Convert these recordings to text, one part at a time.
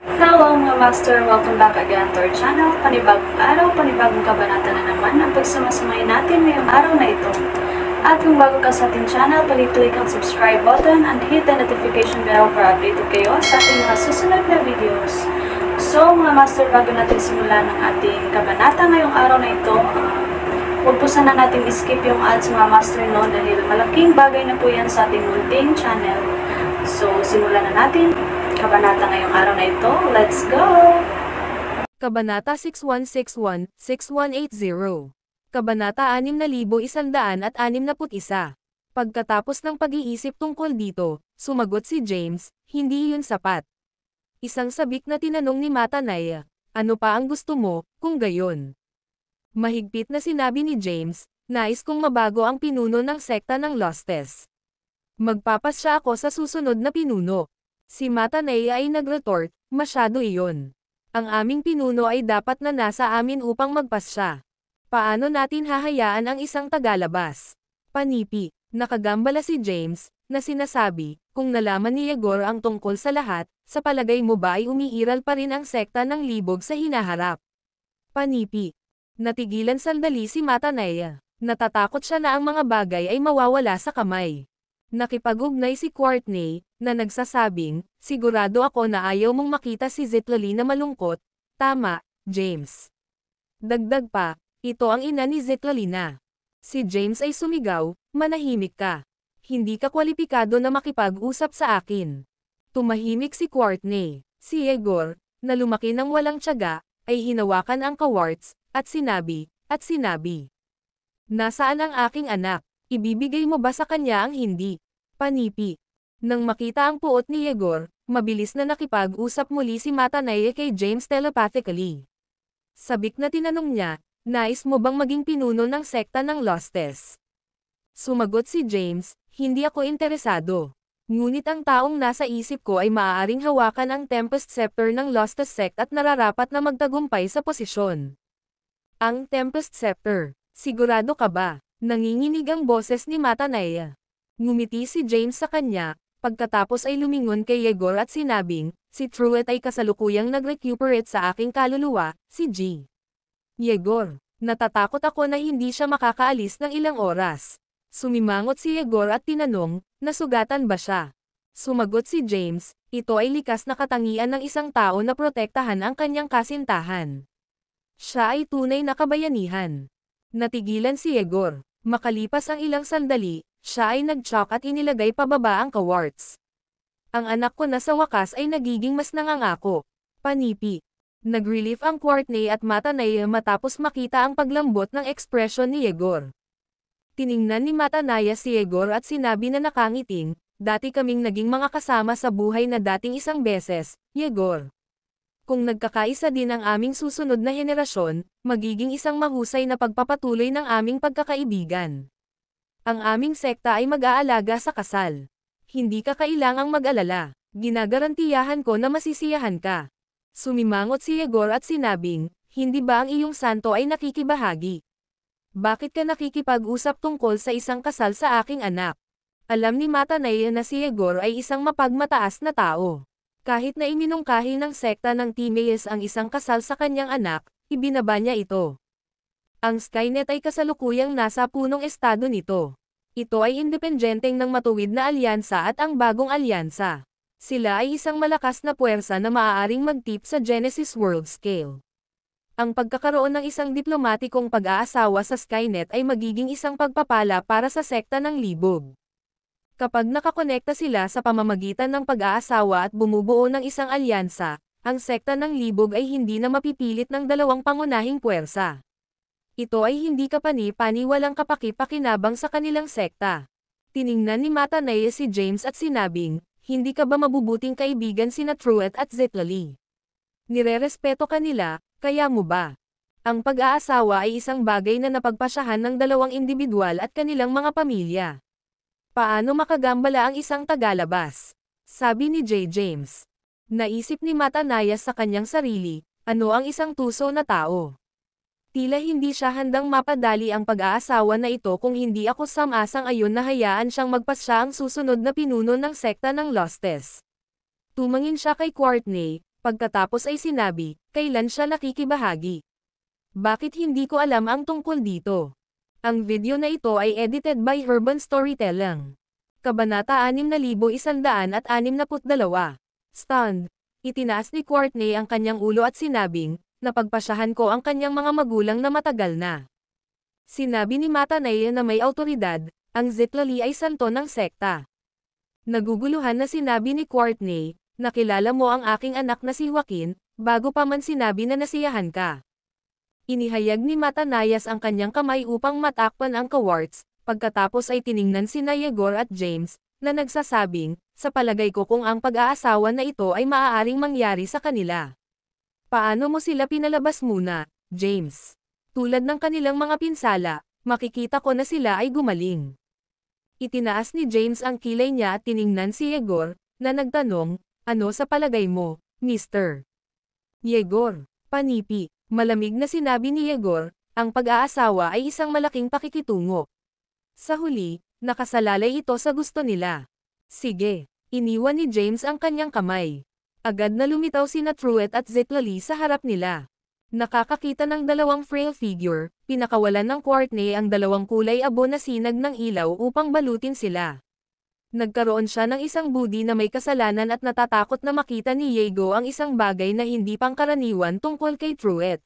Hello mga master! Welcome back again to our channel. Panibagong araw, panibagong kabanata na naman ang pagsamasamayin natin ngayong araw na ito. At kung bago ka sa ating channel, pag-click ang subscribe button and hit the notification bell para updated kayo sa ating mga susunod na videos. So mga master, bago natin simulan ang ating kabanata ngayong araw na ito, huwag po sana natin skip yung ads mga master no, dahil malaking bagay na po yan sa ating munting channel. So simulan na natin kabanata ngayong araw na ito. Let's go! Kabanata 6161-6180. Kabanata 6161. Pagkatapos ng pag-iisip tungkol dito, sumagot si James, hindi yun sapat. Isang sabik na tinanong ni Matanaya, ano pa ang gusto mo, kung gayon? Mahigpit na sinabi ni James, nais kong mabago ang pinuno ng sekta ng Lostes. Magpapasya ako sa susunod na pinuno. Si Matanaya ay nag-retort, masyado iyon. Ang aming pinuno ay dapat na nasa amin upang magpasya. Paano natin hahayaan ang isang tagalabas? Panipi, nakagambala si James, na sinasabi, kung nalaman ni Yegor ang tungkol sa lahat, sa palagay mo ba ay umiiral pa rin ang sekta ng libog sa hinaharap? Panipi, natigilan sandali si Matanaya. Natatakot siya na ang mga bagay ay mawawala sa kamay. Nakipag-ugnay si Courtney, na nagsasabing, sigurado ako na ayaw mong makita si Zitlali na malungkot. Tama, James. Dagdag pa, ito ang ina ni Zitlali na. Si James ay sumigaw, manahimik ka. Hindi ka kwalipikado na makipag-usap sa akin. Tumahimik si Courtney. Si Yegor, na lumaki ng walang tiyaga, ay hinawakan ang kawarts, at sinabi. Nasaan ang aking anak? Ibibigay mo ba sa kanya ang hindi? Panipi. Nang makita ang puot ni Yegor, mabilis na nakipag-usap muli si Matanaya kay James telepathically. Sabik na tinanong niya, nais mo bang maging pinuno ng sekta ng Lostes? Sumagot si James, hindi ako interesado. Ngunit ang taong nasa isip ko ay maaaring hawakan ang Tempest Scepter ng Lostes sect at nararapat na magtagumpay sa posisyon. Ang Tempest Scepter, sigurado ka ba? Nanginginig ang boses ni Matanaya. Ngumiti si James sa kanya, pagkatapos ay lumingon kay Yegor at sinabing, si Truett ay kasalukuyang nag-recuperate sa aking kaluluwa, si G. Yegor, natatakot ako na hindi siya makakaalis ng ilang oras. Sumimangot si Yegor at tinanong, nasugatan ba siya? Sumagot si James, ito ay likas na katangian ng isang tao na protektahan ang kanyang kasintahan. Siya ay tunay na kabayanihan. Natigilan si Yegor. Makalipas ang ilang sandali, siya ay nag-chock at inilagay pababa ang kawarts. Ang anak ko na sa wakas ay nagiging mas nangangako. Panipi. Nag-relief ang Courtney at Matanaya matapos makita ang paglambot ng ekspresyon ni Yegor. Tiningnan ni Matanaya si Yegor at sinabi na nakangiting, dati kaming naging mga kasama sa buhay na dating isang beses, Yegor. Kung nagkakaisa din ang aming susunod na henerasyon, magiging isang mahusay na pagpapatuloy ng aming pagkakaibigan. Ang aming sekta ay mag-aalaga sa kasal. Hindi ka kailangang mag-alala, ginagarantiyahan ko na masisiyahan ka. Sumimangot si Yegor at sinabing, hindi ba ang iyong santo ay nakikibahagi? Bakit ka nakikipag-usap tungkol sa isang kasal sa aking anak? Alam ni Matanaya na si Yegor ay isang mapagmataas na tao. Kahit na iminungkahi ng sekta ng Timaeus ang isang kasal sa kanyang anak, ibinaba niya ito. Ang Skynet ay kasalukuyang nasa punong estado nito. Ito ay independenteng ng matuwid na alyansa at ang bagong alyansa. Sila ay isang malakas na puwersa na maaaring magtip sa Genesis World Scale. Ang pagkakaroon ng isang diplomatikong pag-aasawa sa Skynet ay magiging isang pagpapala para sa sekta ng libog. Kapag nakakonekta sila sa pamamagitan ng pag-aasawa at bumubuo ng isang alyansa, ang sekta ng libog ay hindi na mapipilit ng dalawang pangunahing puwersa. Ito ay hindi kapani-pani walang kapaki-pakinabang sa kanilang sekta. Tiningnan ni Matanaya si James at sinabing, hindi ka ba mabubuting kaibigan sina Truett at Zitlali? Nirerespeto ka nila, kaya mo ba? Ang pag-aasawa ay isang bagay na napagpasyahan ng dalawang individual at kanilang mga pamilya. Paano makagambala ang isang tagalabas? Sabi ni J. James. Naisip ni Matanaya sa kanyang sarili, ano ang isang tuso na tao? Tila hindi siya handang mapadali ang pag-aasawa na ito kung hindi ako sang-ayon na hayaan siyang magpasya ang susunod na pinuno ng sekta ng Lostes. Tumangin siya kay Courtney, pagkatapos ay sinabi, kailan siya nakikibahagi. Bakit hindi ko alam ang tungkol dito? Ang video na ito ay edited by Urban Storytelling. Kabanata 6162. Stunned. Itinaas ni Courtney ang kanyang ulo at sinabing, napagpasyahan ko ang kanyang mga magulang na matagal na. Sinabi ni Matanay na may awtoridad, ang Zitlali ay santo ng sekta. Naguguluhan na sinabi ni Courtney, nakilala mo ang aking anak na si Joaquin, bago pa man sinabi na nasiyahan ka. Inihayag ni Matanayas ang kanyang kamay upang matakpan ang kawarts, pagkatapos ay tiningnan sina Yegor at James, na nagsasabing, sa palagay ko kung ang pag-aasawa na ito ay maaaring mangyari sa kanila. Paano mo sila pinalabas muna, James? Tulad ng kanilang mga pinsala, makikita ko na sila ay gumaling. Itinaas ni James ang kilay niya at tiningnan si Yegor, na nagtanong, ano sa palagay mo, Mr. Yegor? Panipi. Malamig na sinabi ni Yegor, ang pag-aasawa ay isang malaking pakikitungo. Sa huli, nakasalalay ito sa gusto nila. Sige, iniwan ni James ang kanyang kamay. Agad na lumitaw sina Truett at Zitlali sa harap nila. Nakakakita ng dalawang frail figure, pinakawalan ng Courtney ang dalawang kulay abo na sinag ng ilaw upang balutin sila. Nagkaroon siya ng isang budi na may kasalanan at natatakot na makita ni Diego ang isang bagay na hindi pangkaraniwan tungkol kay Truett.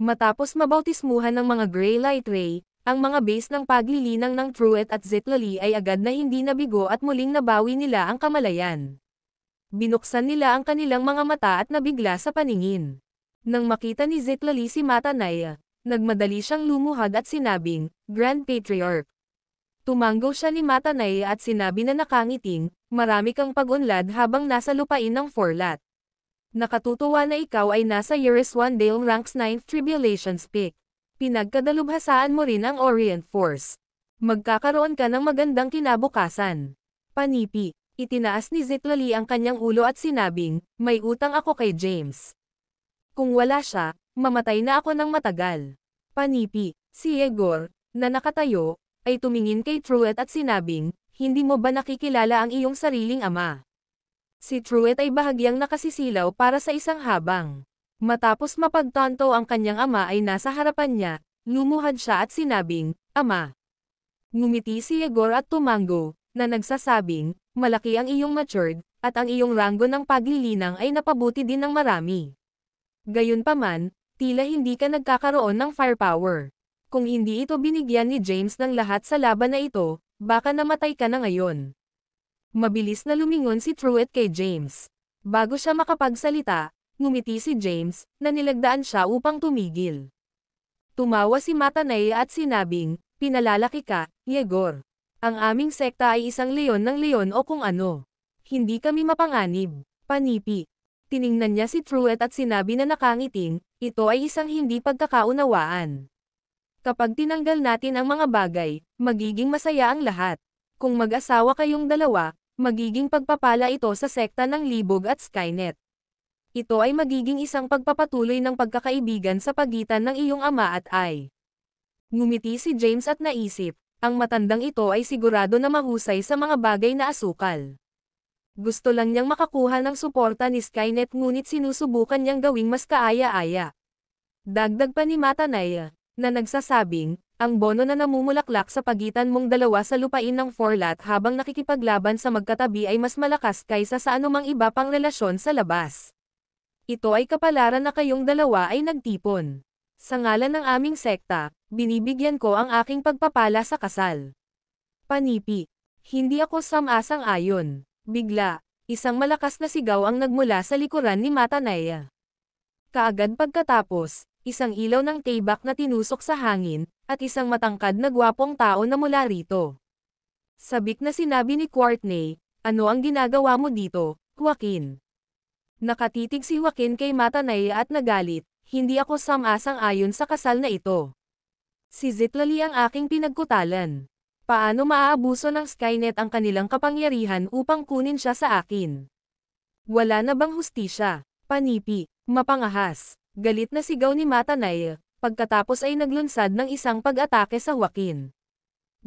Matapos mabautismuhan ng mga gray light ray, ang mga base ng paglilinang ng Truett at Zitlali ay agad na hindi nabigo at muling nabawi nila ang kamalayan. Binuksan nila ang kanilang mga mata at nabigla sa paningin. Nang makita ni Zitlali si Matanay, nagmadali siyang lumuhad at sinabing, Grand Patriarch. Tumanggo siya ni Matanay at sinabi na nakangiting, marami kang pag-unlad habang nasa lupain ng Forlat. Nakatutuwa na ikaw ay nasa Yeriswandale Ranks 9th Tribulations Peak. Pinagkadalubhasaan mo rin ang Orient Force. Magkakaroon ka ng magandang kinabukasan. Panipi. Itinaas ni Zitlali ang kanyang ulo at sinabing, may utang ako kay James. Kung wala siya, mamatay na ako ng matagal. Panipi. Si Yegor, na nakatayo, ay tumingin kay Truett at sinabing, hindi mo ba nakikilala ang iyong sariling ama? Si Truett ay bahagyang nakasisilaw para sa isang habang. Matapos mapagtanto ang kanyang ama ay nasa harapan niya, lumuhad siya at sinabing, Ama. Ngumiti si Yegor at tumanggo, na nagsasabing, malaki ang iyong matured, at ang iyong ranggo ng paglilinang ay napabuti din ng marami. Gayunpaman, tila hindi ka nagkakaroon ng firepower. Kung hindi ito binigyan ni James ng lahat sa laban na ito, baka namatay ka na ngayon. Mabilis na lumingon si Truett kay James. Bago siya makapagsalita, ngumiti si James, na nilagdaan siya upang tumigil. Tumawa si Matanay at sinabing, pinalalaki ka, Yegor. Ang aming sekta ay isang leon ng leon o kung ano. Hindi kami mapanganib. Panipi. Tiningnan niya si Truett at sinabi na nakangiting, ito ay isang hindi pagkakaunawaan. Kapag tinanggal natin ang mga bagay, magiging masaya ang lahat. Kung mag-asawa kayong dalawa, magiging pagpapala ito sa sekta ng Libog at Skynet. Ito ay magiging isang pagpapatuloy ng pagkakaibigan sa pagitan ng iyong ama at ay. Ngumiti si James at naisip, ang matandang ito ay sigurado na mahusay sa mga bagay na asukal. Gusto lang niyang makakuha ng suporta ni Skynet ngunit sinusubukan niyang gawing mas kaaya-aya. Dagdag pa ni Matanay, na nagsasabing, ang bono na namumulaklak sa pagitan mong dalawa sa lupain ng Forlat habang nakikipaglaban sa magkatabi ay mas malakas kaysa sa anumang iba pang relasyon sa labas. Ito ay kapalaran na kayong dalawa ay nagtipon. Sa ngalan ng aming sekta, binibigyan ko ang aking pagpapala sa kasal. Panipi. Hindi ako sam-asang-ayon. Bigla, isang malakas na sigaw ang nagmula sa likuran ni Matanay. Kaagad pagkatapos, isang ilaw ng tibak na tinusok sa hangin, at isang matangkad na gwapong tao na mula rito. Sabik na sinabi ni Courtney, ano ang ginagawa mo dito, Joaquin? Nakatitig si Joaquin kay Matanay at nagalit, hindi ako sam-asang-ayon sa kasal na ito. Si Zitlali ang aking pinagkutalan. Paano maaabuso ng Skynet ang kanilang kapangyarihan upang kunin siya sa akin? Wala na bang hustisya? Panipi, mapangahas. Galit na sigaw ni Matanay, Pagkatapos ay naglunsad ng isang pag-atake sa Joaquin.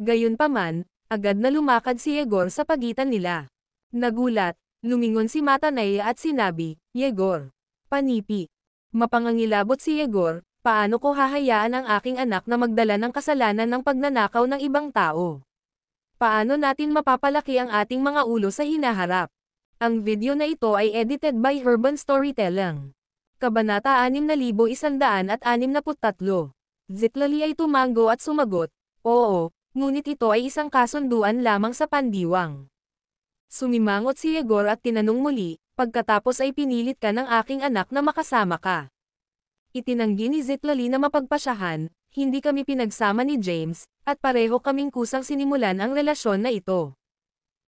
Gayunpaman, agad na lumakad si Yegor sa pagitan nila. Nagulat, lumingon si Matanaya at sinabi, "Yegor, panipi." Mapangangilabot si Yegor, "Paano ko hahayaan ang aking anak na magdala ng kasalanan ng pagnanakaw ng ibang tao? Paano natin mapapalaki ang ating mga ulo sa hinaharap?" Ang video na ito ay edited by Urban Storytelling. Kabanata 6163. Zitlali ay tumango at sumagot, "Oo, ngunit ito ay isang kasunduan lamang sa pandiwang." Sumimangot si Yegor at tinanong muli, "Pagkatapos ay pinilit ka ng aking anak na makasama ka." Itinanggi ni Zitlali na mapagpasyahan, "Hindi kami pinagsama ni James, at pareho kaming kusang sinimulan ang relasyon na ito."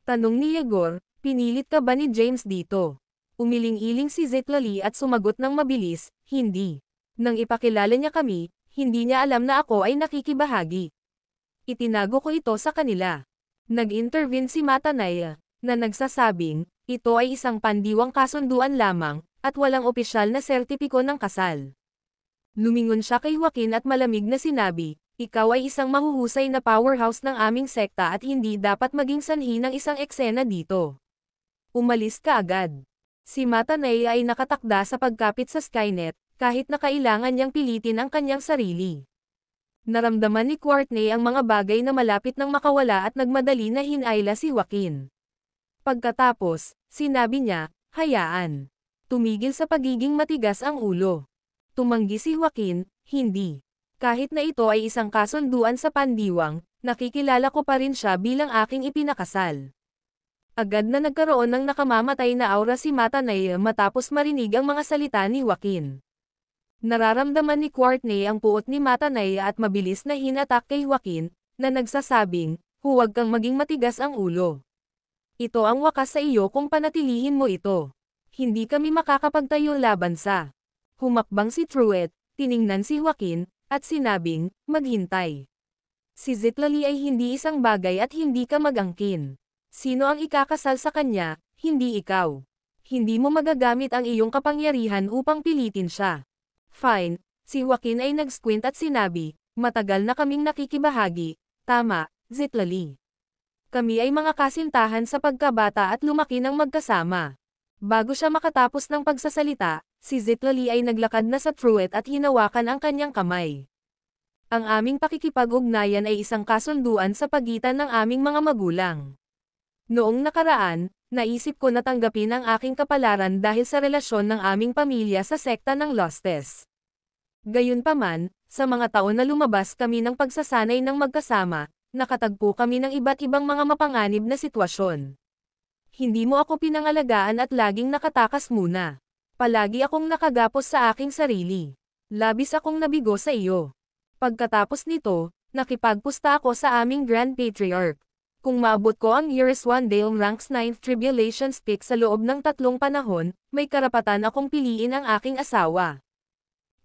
Tanong ni Yegor, "Pinilit ka ba ni James dito?" Umiling-iling si Zitlali at sumagot ng mabilis, "Hindi. Nang ipakilala niya kami, hindi niya alam na ako ay nakikibahagi. Itinago ko ito sa kanila." Nag-intervene si Matanaya, na nagsasabing, ito ay isang pandiwang kasunduan lamang, at walang opisyal na sertipiko ng kasal. Lumingon siya kay Joaquin at malamig na sinabi, "Ikaw ay isang mahuhusay na powerhouse ng aming sekta at hindi dapat maging sanhi ng isang eksena dito. Umalis ka agad." Si Matanaya ay nakatakda sa pagkapit sa Skynet, kahit na kailangan niyang pilitin ang kanyang sarili. Naramdaman ni Courtney ang mga bagay na malapit nang makawala at nagmadali na hinayla si Joaquin. Pagkatapos, sinabi niya, "Hayaan." Tumigil sa pagiging matigas ang ulo. Tumanggi si Joaquin, "Hindi. Kahit na ito ay isang kasunduan sa pandiwang, nakikilala ko pa rin siya bilang aking ipinakasal." Agad na nagkaroon ng nakamamatay na aura si Matanaya matapos marinig ang mga salita ni Joaquin. Nararamdaman ni Courtney ang puot ni Matanaya at mabilis na hinatak kay Joaquin, na nagsasabing, "Huwag kang maging matigas ang ulo. Ito ang wakas sa iyo kung panatilihin mo ito. Hindi kami makakapagtayo laban sa." Humakbang si Truett, tiningnan si Joaquin, at sinabing, "Maghintay. Si Zitlali ay hindi isang bagay at hindi ka mag-angkin. Sino ang ikakasal sa kanya, hindi ikaw. Hindi mo magagamit ang iyong kapangyarihan upang pilitin siya." "Fine." Si Joaquin ay nag-squint at sinabi, "Matagal na kaming nakikibahagi." "Tama, Zitlali. Kami ay mga kasintahan sa pagkabata at lumaki ng magkasama." Bago siya makatapos ng pagsasalita, si Zitlali ay naglakad na sa Truett at hinawakan ang kanyang kamay. "Ang aming pakikipag-ugnayan ay isang kasunduan sa pagitan ng aming mga magulang. Noong nakaraan, naisip ko na tanggapin ang aking kapalaran dahil sa relasyon ng aming pamilya sa sekta ng Lostes. Gayunpaman, sa mga taon na lumabas kami ng pagsasanay ng magkasama, nakatagpo kami ng iba't ibang mga mapanganib na sitwasyon. Hindi mo ako pinangalagaan at laging nakatakas muna. Palagi akong nakagapos sa aking sarili. Labis akong nabigo sa iyo. Pagkatapos nito, nakipagpusta ako sa aming Grand Patriarch. Kung maabot ko ang Years One Dale Ranks 9th Tribulations Peak sa loob ng 3 panahon, may karapatan akong piliin ang aking asawa."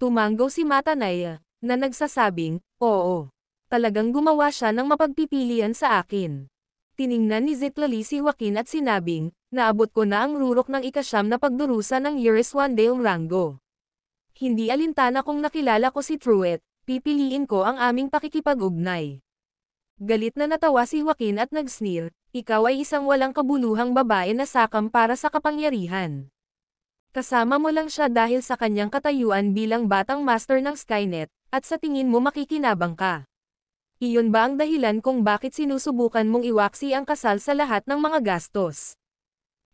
Tumango si Matanaya, na nagsasabing, "Oo. Talagang gumawa siya ng mapagpipilian sa akin." Tiningnan ni Zitlali si Joaquin at sinabing, "Naabot ko na ang rurok ng ika-9 na pagdurusa ng Years One Dale Rango. Hindi alintana kung nakilala ko si Truett, pipiliin ko ang aming pakikipag-ugnay." Galit na natawa si Joaquin at nag-sneer, "Ikaw ay isang walang kabuluhang babae na sakam para sa kapangyarihan. Kasama mo lang siya dahil sa kanyang katayuan bilang batang master ng Skynet, at sa tingin mo makikinabang ka. Iyon ba ang dahilan kung bakit sinusubukan mong iwaksi ang kasal sa lahat ng mga gastos?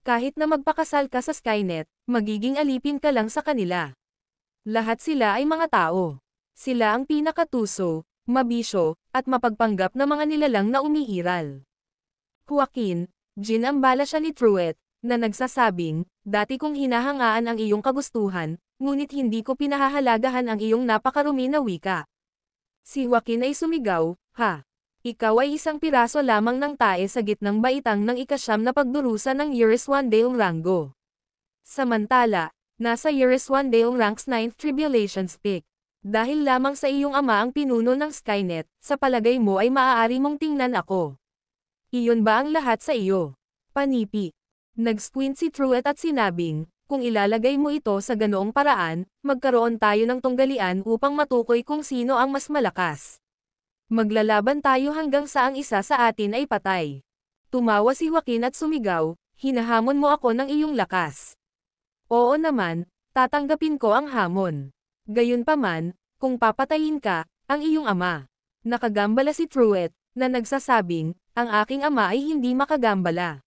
Kahit na magpakasal ka sa Skynet, magiging alipin ka lang sa kanila. Lahat sila ay mga tao. Sila ang pinakatuso, mabisyo, at mapagpanggap na mga nilalang na umiiral." Joaquin, ginambala siya ni Truett, na nagsasabing, "Dati kong hinahangaan ang iyong kagustuhan, ngunit hindi ko pinahahalagahan ang iyong napakarumi na wika." Si Joaquin ay sumigaw, "Ha? Ikaw ay isang piraso lamang ng tae sa gitnang baitang ng ika-9 na pagdurusa ng Years One Dale Rango. Samantala, nasa Years One Dale Ranks 9th Tribulations Peak. Dahil lamang sa iyong ama ang pinuno ng Skynet, sa palagay mo ay maaari mong tingnan ako. Iyon ba ang lahat sa iyo? Panipi." Nag-squint si Truett at sinabing, Kung ilalagay mo ito sa ganoong paraan, magkaroon tayo ng tunggalian upang matukoy kung sino ang mas malakas. Maglalaban tayo hanggang sa ang isa sa atin ay patay. Tumawa si Joaquin at sumigaw, hinahamon mo ako ng iyong lakas. Oo naman, tatanggapin ko ang hamon. Gayunpaman, kung papatayin ka, ang iyong ama. Nakagambala si Truett, na nagsasabing, ang aking ama ay hindi makagambala.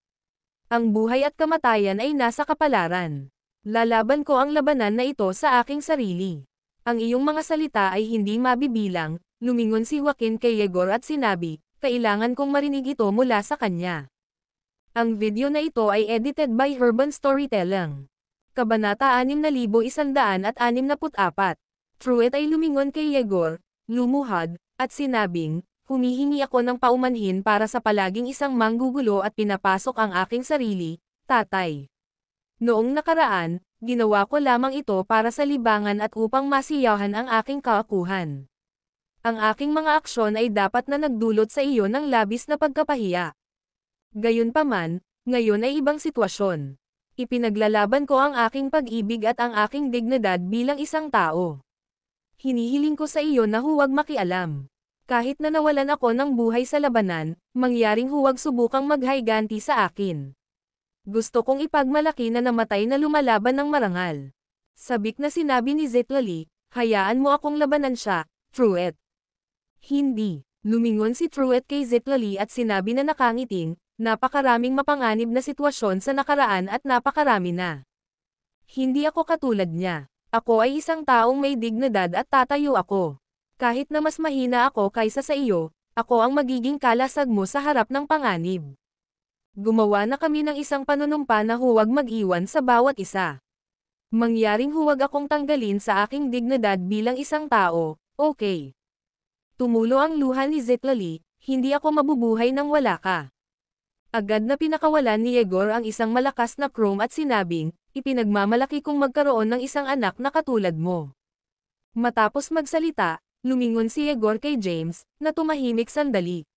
Ang buhay at kamatayan ay nasa kapalaran. Lalaban ko ang labanan na ito sa aking sarili. Ang iyong mga salita ay hindi mabibilang, lumingon si Joaquin kay Yegor at sinabi, kailangan kong marinig ito mula sa kanya. Ang video na ito ay edited by Urban Storytelling. Kabanata 6164. Truett ay lumingon kay Yegor, lumuhad, at sinabing, humihingi ako ng paumanhin para sa palaging isang manggugulo at pinapasok ang aking sarili, tatay. Noong nakaraan, ginawa ko lamang ito para sa libangan at upang masiyahan ang aking kaakuhan. Ang aking mga aksyon ay dapat na nagdulot sa iyo ng labis na pagkapahiya. Gayunpaman, ngayon ay ibang sitwasyon. Ipinaglalaban ko ang aking pag-ibig at ang aking dignidad bilang isang tao. Hinihiling ko sa iyo na huwag makialam. Kahit na nawalan ako ng buhay sa labanan, mangyaring huwag subukang maghayganti sa akin. Gusto kong ipagmalaki na namatay na lumalaban ng marangal. Sabik na sinabi ni Zitlali, hayaan mo akong labanan siya, Truett. Hindi. Lumingon si Truett kay Zitlali at sinabi na nakangiting, napakaraming mapanganib na sitwasyon sa nakaraan at napakarami na. Hindi ako katulad niya. Ako ay isang taong may dignidad at tatayo ako. Kahit na mas mahina ako kaysa sa iyo, ako ang magiging kalasag mo sa harap ng panganib. Gumawa na kami ng isang panunumpa na huwag mag-iwan sa bawat isa. Mangyaring huwag akong tanggalin sa aking dignidad bilang isang tao, okay. Tumulo ang luha ni Zitlali, hindi ako mabubuhay nang wala ka. Agad na pinakawalan ni Yegor ang isang malakas na chrome at sinabing, ipinagmamalaki kong magkaroon ng isang anak na katulad mo. Matapos magsalita, lumingon si Yegor kay James, na tumahimik sandali.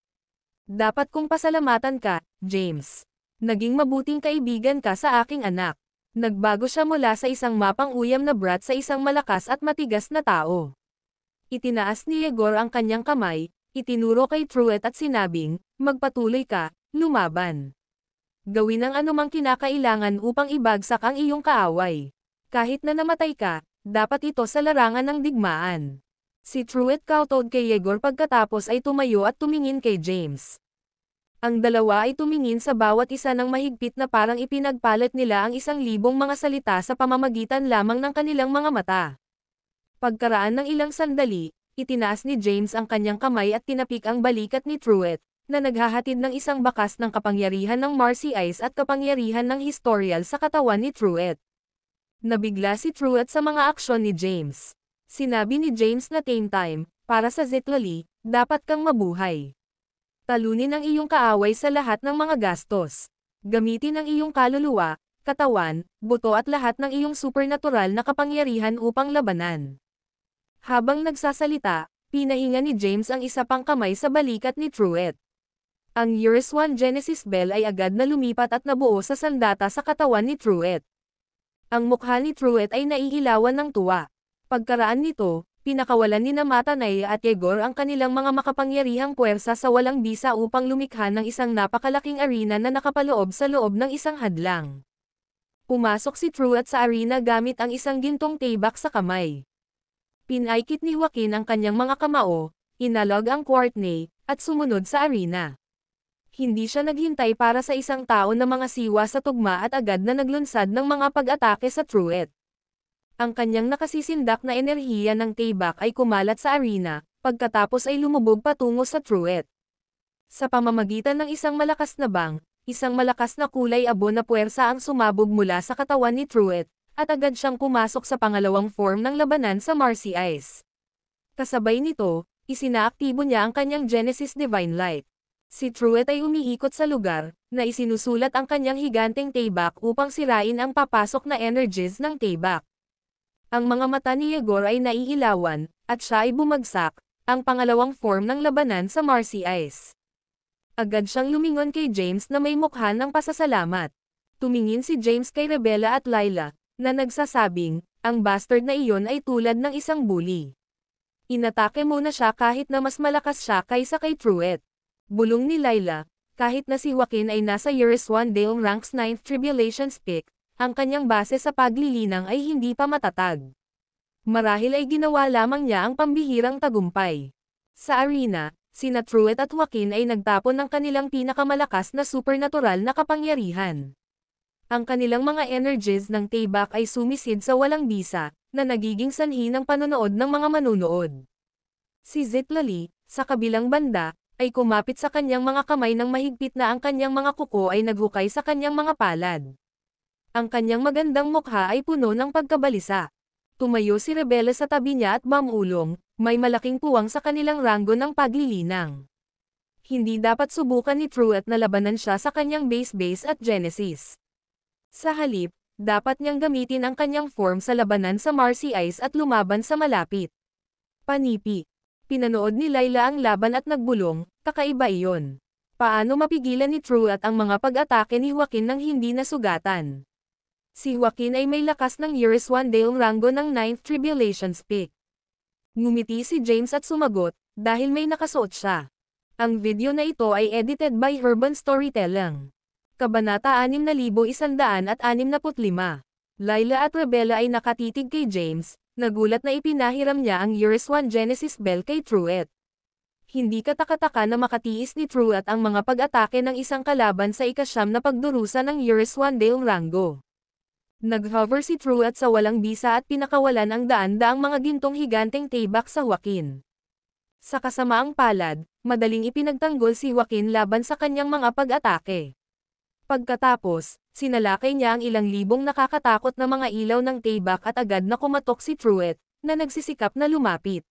Dapat kong pasalamatan ka, James. Naging mabuting kaibigan ka sa aking anak. Nagbago siya mula sa isang mapang-uyam na brat sa isang malakas at matigas na tao. Itinaas ni Yegor ang kanyang kamay, itinuro kay Truett at sinabing, magpatuloy ka, lumaban. Gawin ang anumang kinakailangan upang ibagsak ang iyong kaaway. Kahit na namatay ka, dapat ito sa larangan ng digmaan. Si Truett kautod kay Yegor pagkatapos ay tumayo at tumingin kay James. Ang dalawa ay tumingin sa bawat isa ng mahigpit na parang ipinagpalit nila ang 1,000 mga salita sa pamamagitan lamang ng kanilang mga mata. Pagkaraan ng ilang sandali, itinaas ni James ang kanyang kamay at tinapik ang balikat ni Truett, na naghahatid ng isang bakas ng kapangyarihan ng Marcy Ice at kapangyarihan ng Historial sa katawan ni Truett. Nabigla si Truett sa mga aksyon ni James. Sinabi ni James na Tame Time, para sa Zitlali, dapat kang mabuhay. Talunin ang iyong kaaway sa lahat ng mga gastos. Gamitin ang iyong kaluluwa, katawan, buto at lahat ng iyong supernatural na kapangyarihan upang labanan. Habang nagsasalita, pinahinga ni James ang isa pang kamay sa balikat ni Truett. Ang Eurus 1 Genesis Bell ay agad na lumipat at nabuo sa sandata sa katawan ni Truett. Ang mukha ni Truett ay naiilawan ng tuwa. Pagkaraan nito, pinakawalan ni Matanay at Yegor ang kanilang mga makapangyarihang puwersa sa walang bisa upang lumikha ng isang napakalaking arena na nakapaloob sa loob ng isang hadlang. Pumasok si Truett sa arena gamit ang isang gintong taybak sa kamay. Pinaikit ni Joaquin ang kanyang mga kamao, inalog ang Courtney, at sumunod sa arena. Hindi siya naghintay para sa isang tao na mga siwa sa tugma at agad na naglunsad ng mga pag-atake sa Truett. Ang kanyang nakasisindak na enerhiya ng taybak ay kumalat sa arena, pagkatapos ay lumubog patungo sa Truett. Sa pamamagitan ng isang malakas na bang, isang malakas na kulay abo na puwersa ang sumabog mula sa katawan ni Truett, at agad siyang pumasok sa pangalawang form ng labanan sa Marcy Ice. Kasabay nito, isinaaktibo niya ang kanyang Genesis Divine Light. Si Truett ay umiikot sa lugar, na isinusulat ang kanyang higanteng taybak upang sirain ang papasok na energies ng taybak. Ang mga mata ni Yegor ay naiilawan, at siya ay bumagsak, ang pangalawang form ng labanan sa Marcy Ice. Agad siyang lumingon kay James na may mukha ng pasasalamat. Tumingin si James kay Rebella at Lila, na nagsasabing, ang bastard na iyon ay tulad ng isang bully. Inatake muna siya kahit na mas malakas siya kaysa kay Truett. Bulong ni Layla, kahit na si Joaquin ay nasa Years 1 Dale ranks 9th Tribulations pick, ang kanyang base sa paglilinang ay hindi pa matatag. Marahil ay ginawa lamang niya ang pambihirang tagumpay. Sa arena, sina Truett at Joaquin ay nagtapon ng kanilang pinakamalakas na supernatural na kapangyarihan. Ang kanilang mga energies ng tayback ay sumisid sa walang bisa, na nagiging sanhi ng panonood ng mga manunood. Si Zitlali, sa kabilang banda, ay kumapit sa kanyang mga kamay ng mahigpit na ang kanyang mga kuko ay naghukay sa kanyang mga palad. Ang kanyang magandang mukha ay puno ng pagkabalisa. Tumayo si Rebela sa tabi niya at mamulong, may malaking puwang sa kanilang ranggo ng paglilinang. Hindi dapat subukan ni Truett na labanan siya sa kanyang base at Genesis. Sa halip, dapat niyang gamitin ang kanyang form sa labanan sa Marcy Ice at lumaban sa malapit. Panipi. Pinanood ni Layla ang laban at nagbulong, kakaiba iyon. Paano mapigilan ni Truett ang mga pag-atake ni Joaquin nang hindi nasugatan? Si Joaquin ay may lakas ng Years 1 Dale rango ng 9th Tribulations pick. Ngumiti si James at sumagot, dahil may nakasuot siya. Ang video na ito ay edited by Urban Storytelling. Kabanata 6165. Layla at Rebela ay nakatitig kay James, nagulat na ipinahiram niya ang Years 1 Genesis Bell kay Truett. Hindi katakataka na makatiis ni Truett ang mga pag-atake ng isang kalaban sa ikasyam na pagdurusa ng Years 1 Dale rango. Nag-hover si Truett sa walang bisa at pinakawalan ang daan-daang mga gintong higanteng tayback sa Joaquin. Sa kasamaang palad, madaling ipinagtanggol si Joaquin laban sa kanyang mga pag-atake. Pagkatapos, sinalakay niya ang ilang libong nakakatakot na mga ilaw ng tayback at agad na kumatok si Truett, na nagsisikap na lumapit.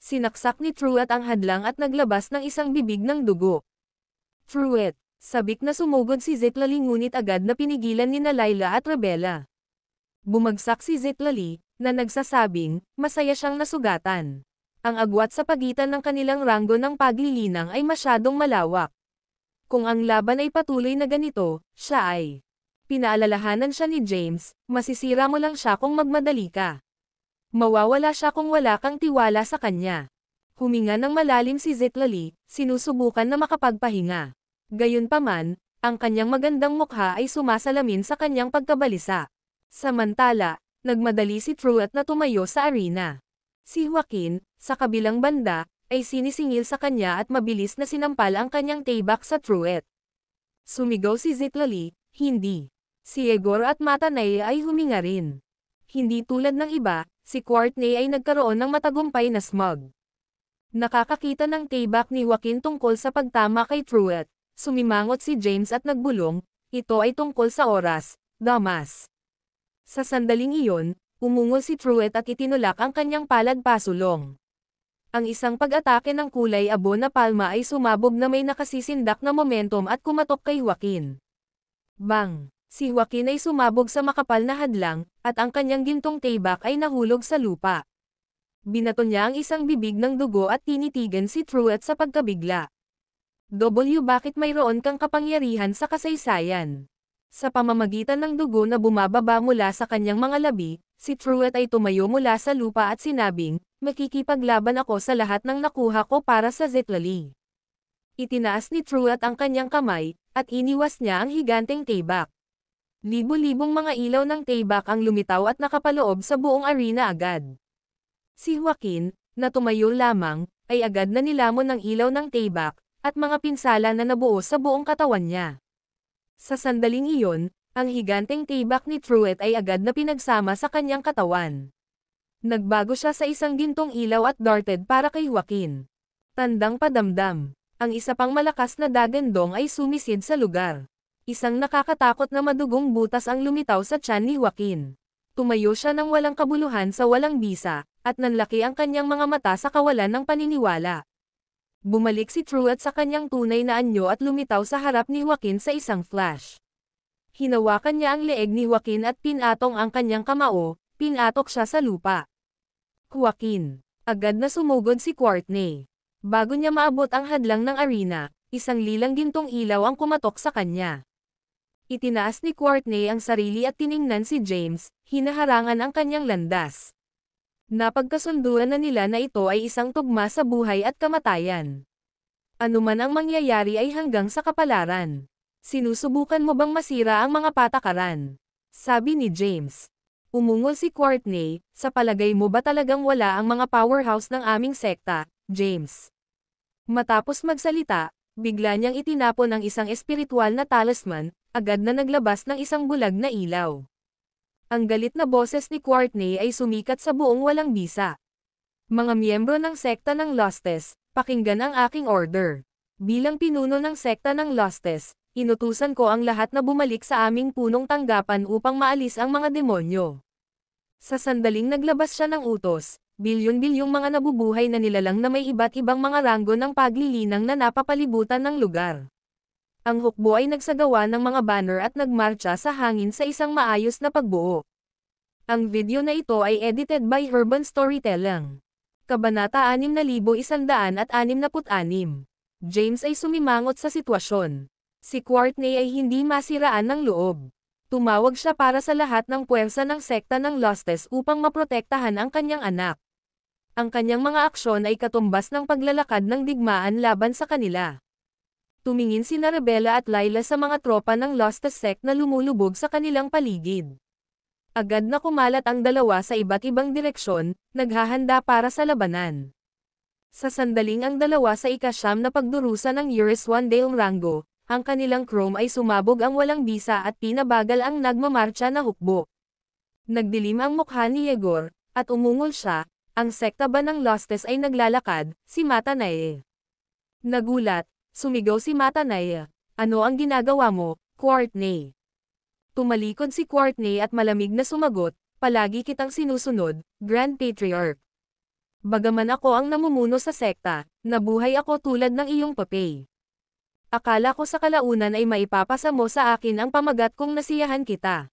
Sinaksak ni Truett ang hadlang at naglabas ng isang bibig ng dugo. Truett, sabik na sumugod si Zitlali ngunit agad na pinigilan ni Layla at Rebela. Bumagsak si Zitlali, na nagsasabing, masaya siyang nasugatan. Ang agwat sa pagitan ng kanilang ranggo ng paglilinang ay masyadong malawak. Kung ang laban ay patuloy na ganito, siya ay. Pinaalalahanan siya ni James, masisira mo lang siya kung magmadali ka. Mawawala siya kung wala kang tiwala sa kanya. Huminga ng malalim si Zitlali, sinusubukan na makapagpahinga. Gayunpaman, ang kanyang magandang mukha ay sumasalamin sa kanyang pagkabalisa. Samantala, nagmadali si Truett na tumayo sa arena. Si Joaquin, sa kabilang banda, ay sinisingil sa kanya at mabilis na sinampal ang kanyang tayback sa Truett. Sumigaw si Zitlali, hindi. Si Yegor at Matanay ay huminga rin. Hindi tulad ng iba, si Courtney ay nagkaroon ng matagumpay na smug. Nakakakita ng tayback ni Joaquin tungkol sa pagtama kay Truett. Sumimangot si James at nagbulong, ito ay tungkol sa oras, damas. Sa sandaling iyon, umungol si Truett at itinulak ang kanyang palad pasulong. Ang isang pag-atake ng kulay abo na palma ay sumabog na may nakasisindak na momentum at kumatok kay Joaquin. Bang! Si Joaquin ay sumabog sa makapal na hadlang, at ang kanyang gintong tayback ay nahulog sa lupa. Binato niya ang isang bibig ng dugo at tinitigan si Truett sa pagkabigla. Bakit mayroon kang kapangyarihan sa kasaysayan? Sa pamamagitan ng dugo na bumababa mula sa kanyang mga labi, si Truett ay tumayo mula sa lupa at sinabing, makikipaglaban ako sa lahat ng nakuha ko para sa Zitlali. Itinaas ni Truett ang kanyang kamay, at iniwas niya ang higanteng tayback. Libo-libong mga ilaw ng tayback ang lumitaw at nakapaloob sa buong arena agad. Si Joaquin, na tumayo lamang, ay agad na nilamon ng ilaw ng tayback, at mga pinsala na nabuo sa buong katawan niya. Sa sandaling iyon, ang higanteng tayback ni Truett ay agad na pinagsama sa kanyang katawan. Nagbago siya sa isang gintong ilaw at darted para kay Joaquin. Tandang padamdam. Ang isa pang malakas na dagandong ay sumisid sa lugar. Isang nakakatakot na madugong butas ang lumitaw sa tiyan ni Joaquin. Tumayo siya ng walang kabuluhan sa walang bisa, at nanlaki ang kanyang mga mata sa kawalan ng paniniwala. Bumalik si Truett sa kanyang tunay na anyo at lumitaw sa harap ni Joaquin sa isang flash. Hinawakan niya ang leeg ni Joaquin at pinatong ang kanyang kamao, pinatok siya sa lupa. Joaquin. Agad na sumugod si Courtney. Bago niya maabot ang hadlang ng arena, isang lilang gintong ilaw ang kumatok sa kanya. Itinaas ni Courtney ang sarili at tiningnan si James, hinaharangan ang kanyang landas. Napagkasunduan na nila na ito ay isang tugma sa buhay at kamatayan. Ano man ang mangyayari ay hanggang sa kapalaran. Sinusubukan mo bang masira ang mga patakaran? Sabi ni James. Umungol si Courtney, sa palagay mo ba talagang wala ang mga powerhouse ng aming sekta, James? Matapos magsalita, bigla niyang itinapon ang isang espiritual na talisman, agad na naglabas ng isang bulag na ilaw. Ang galit na boses ni Courtney ay sumikat sa buong walang bisa. Mga miyembro ng sekta ng Lostes, pakinggan ang aking order. Bilang pinuno ng sekta ng Lostes, inutusan ko ang lahat na bumalik sa aming punong tanggapan upang maalis ang mga demonyo. Sa sandaling naglabas siya ng utos, bilyon-bilyong mga nabubuhay na nilalang na may iba't ibang mga ranggo ng paglilinang na napapalibutan ng lugar. Ang hukbo ay nagsagawa ng mga banner at nagmarcha sa hangin sa isang maayos na pagbuo. Ang video na ito ay edited by Urban Storytelling. Kabanata 6166. James ay sumimangot sa sitwasyon. Si Courtney ay hindi masiraan ng loob. Tumawag siya para sa lahat ng puwersa ng sekta ng Lostes upang maprotektahan ang kanyang anak. Ang kanyang mga aksyon ay katumbas ng paglalakad ng digmaan laban sa kanila. Tumingin sina Rebella at Layla sa mga tropa ng Lostes sect na lumulubog sa kanilang paligid. Agad na kumalat ang dalawa sa iba't ibang direksyon, naghahanda para sa labanan. Sa sandaling ang dalawa sa ika-9 na pagdurusa ng Uris-Wandale Rango, ang kanilang chrome ay sumabog ang walang bisa at pinabagal ang nagmamarcha na hukbo. Nagdilim ang mukha ni Yegor, at umungol siya, ang sekta ba ng Lostes ay naglalakad, si Matanaye. Nagulat, sumigaw si Matanaye. Ano ang ginagawa mo, Courtney? Tumalikod si Courtney at malamig na sumagot, palagi kitang sinusunod, Grand Patriarch. Bagaman ako ang namumuno sa sekta, nabuhay ako tulad ng iyong papay. Akala ko sa kalaunan ay maipapasa mo sa akin ang pamagat kung nasiyahan kita.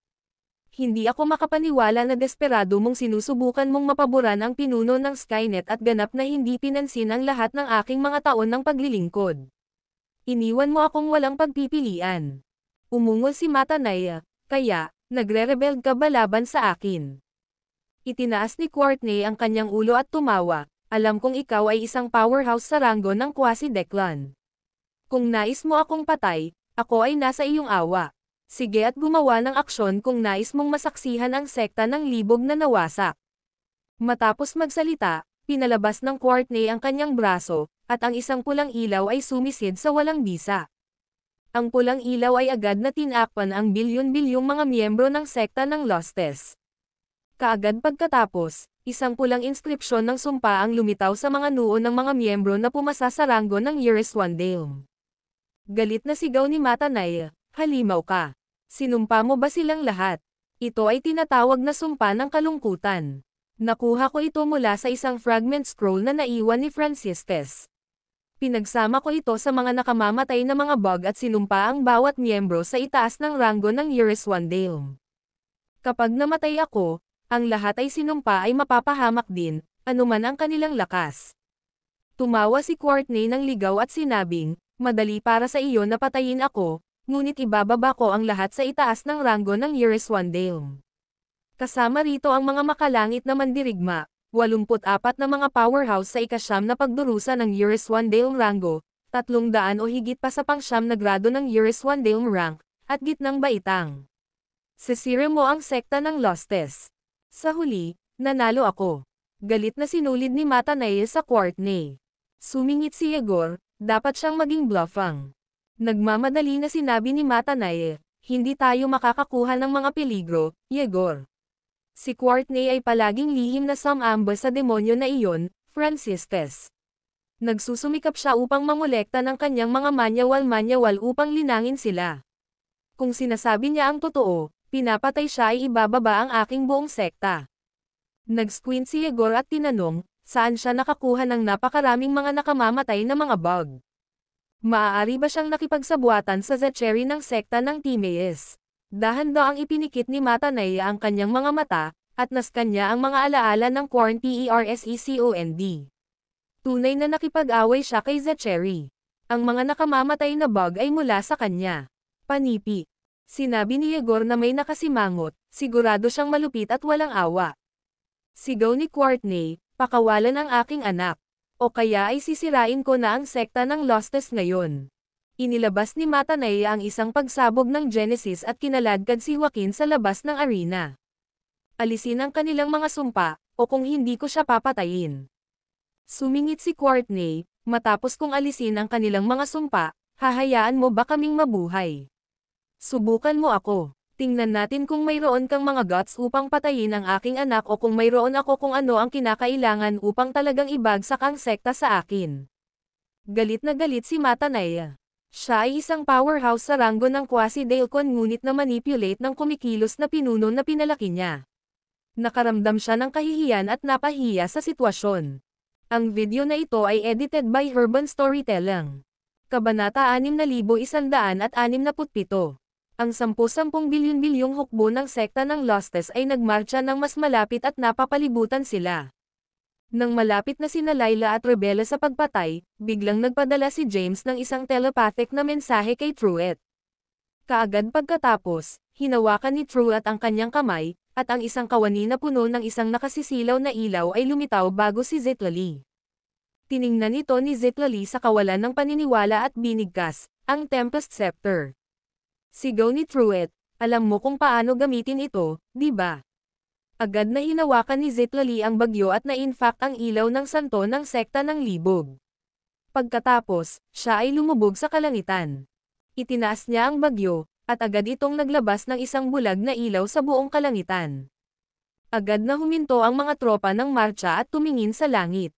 Hindi ako makapaniwala na desperado mong sinusubukan mong mapaboran ang pinuno ng Skynet at ganap na hindi pinansin ang lahat ng aking mga taon ng paglilingkod. Iniwan mo akong walang pagpipilian. Umungol si Matanaye, kaya, nagre-rebel ka ba laban sa akin? Itinaas ni Courtney ang kanyang ulo at tumawa, alam kong ikaw ay isang powerhouse sa ranggo ng Quasi-Declan. Kung nais mo akong patay, ako ay nasa iyong awa. Sige at gumawa ng aksyon kung nais mong masaksihan ang sekta ng libog na nawasak. Matapos magsalita, pinalabas ng Courtney ang kanyang braso, at ang isang pulang ilaw ay sumisid sa walang bisa. Ang pulang ilaw ay agad na tinakpan ang bilyon-bilyong mga miyembro ng sekta ng Lostes. Kaagad pagkatapos, isang pulang inskripsyon ng sumpa ang lumitaw sa mga noo ng mga miyembro na pumasa sa ranggo ng Uris-Wandale. Galit na sigaw ni Matanaye, halimaw ka. Sinumpa mo ba silang lahat? Ito ay tinatawag na sumpa ng kalungkutan. Nakuha ko ito mula sa isang fragment scroll na naiwan ni Francistes. Pinagsama ko ito sa mga nakamamatay na mga bug at sinumpa ang bawat miyembro sa itaas ng ranggo ng Uris-Wandale. Kapag namatay ako, ang lahat ay sinumpa ay mapapahamak din, anuman ang kanilang lakas. Tumawa si Courtney ng ligaw at sinabing, madali para sa iyo na patayin ako, ngunit ibababa ko ang lahat sa itaas ng ranggo ng Uris-Wandale. Kasama rito ang mga makalangit na mandirigma, 84 na mga powerhouse sa ika-9 na pagdurusa ng Uris-Wandale Rango, 300 o higit pa sa pang-9 na grado ng Uris-Wandale rank, at gitnang baitang. Sisira mo ang sekta ng Lostes. Sa huli, nanalo ako. Galit na sinulid ni Matanaye sa Courtney. Sumingit si Yegor, dapat siyang maging bluffang. Nagmamadali na sinabi ni Matanaye, hindi tayo makakakuha ng mga peligro, Yegor. Si Courtney ay palaging lihim na sumamba sa demonyo na iyon, Francistes. Nagsusumikap siya upang mangolekta ng kanyang mga manyawal-manyawal upang linangin sila. Kung sinasabi niya ang totoo, pinapatay siya ay ibababa ang aking buong sekta. Nag-squint si Yegor at tinanong, saan siya nakakuha ng napakaraming mga nakamamatay na mga bug? Maaari ba siyang nakipagsabuatan sa Zachary ng sekta ng Timaeus? Dahan-daang ang ipinikit ni Matanaye ang kanyang mga mata, at naskan niya ang mga alaala ng Quarn Persecond. Tunay na nakipag-away siya kay Zachary. Ang mga nakamamatay na bug ay mula sa kanya. Panipi. Sinabi ni Yegor na may nakasimangot, sigurado siyang malupit at walang awa. Sigaw ni Courtney, pakawalan ang aking anak. O kaya ay sisirain ko na ang sekta ng Lostes ngayon. Inilabas ni Matanaya ang isang pagsabog ng Genesis at kinaladkad si Joaquin sa labas ng arena. Alisin ang kanilang mga sumpa, o kung hindi ko siya papatayin. Sumingit si Courtney, matapos kong alisin ang kanilang mga sumpa, hahayaan mo ba kaming mabuhay? Subukan mo ako. Tingnan natin kung mayroon kang mga guts upang patayin ang aking anak o kung mayroon ako kung ano ang kinakailangan upang talagang ibagsak ang sekta sa akin. Galit na galit si Matanaya. Siya ay isang powerhouse sa ranggo ng Quasi-Dailcon ngunit na manipulate ng kumikilos na pinuno na pinalaki niya. Nakaramdam siya ng kahihiyan at napahiya sa sitwasyon. Ang video na ito ay edited by Herban Storytelling. Kabanata 6167. Ang 10 bilyon-bilyong hukbo ng sekta ng Lostes ay nagmarcha ng mas malapit at napapalibutan sila. Nang malapit na sina Layla at Rebella sa pagpatay, biglang nagpadala si James ng isang telepathic na mensahe kay Truett. Kaagad pagkatapos, hinawakan ni Truett ang kanyang kamay, at ang isang kawani na puno ng isang nakasisilaw na ilaw ay lumitaw bago si Zitlali. Tiningnan ito ni Zitlali sa kawalan ng paniniwala at binigkas, ang Tempest Scepter. Sigaw ni Truett, alam mo kung paano gamitin ito, di ba? Agad na hinawakan ni Zitlali ang bagyo at na-infact ang ilaw ng santo ng sekta ng libog. Pagkatapos, siya ay lumubog sa kalangitan. Itinaas niya ang bagyo, at agad itong naglabas ng isang bulag na ilaw sa buong kalangitan. Agad na huminto ang mga tropa ng marcha at tumingin sa langit.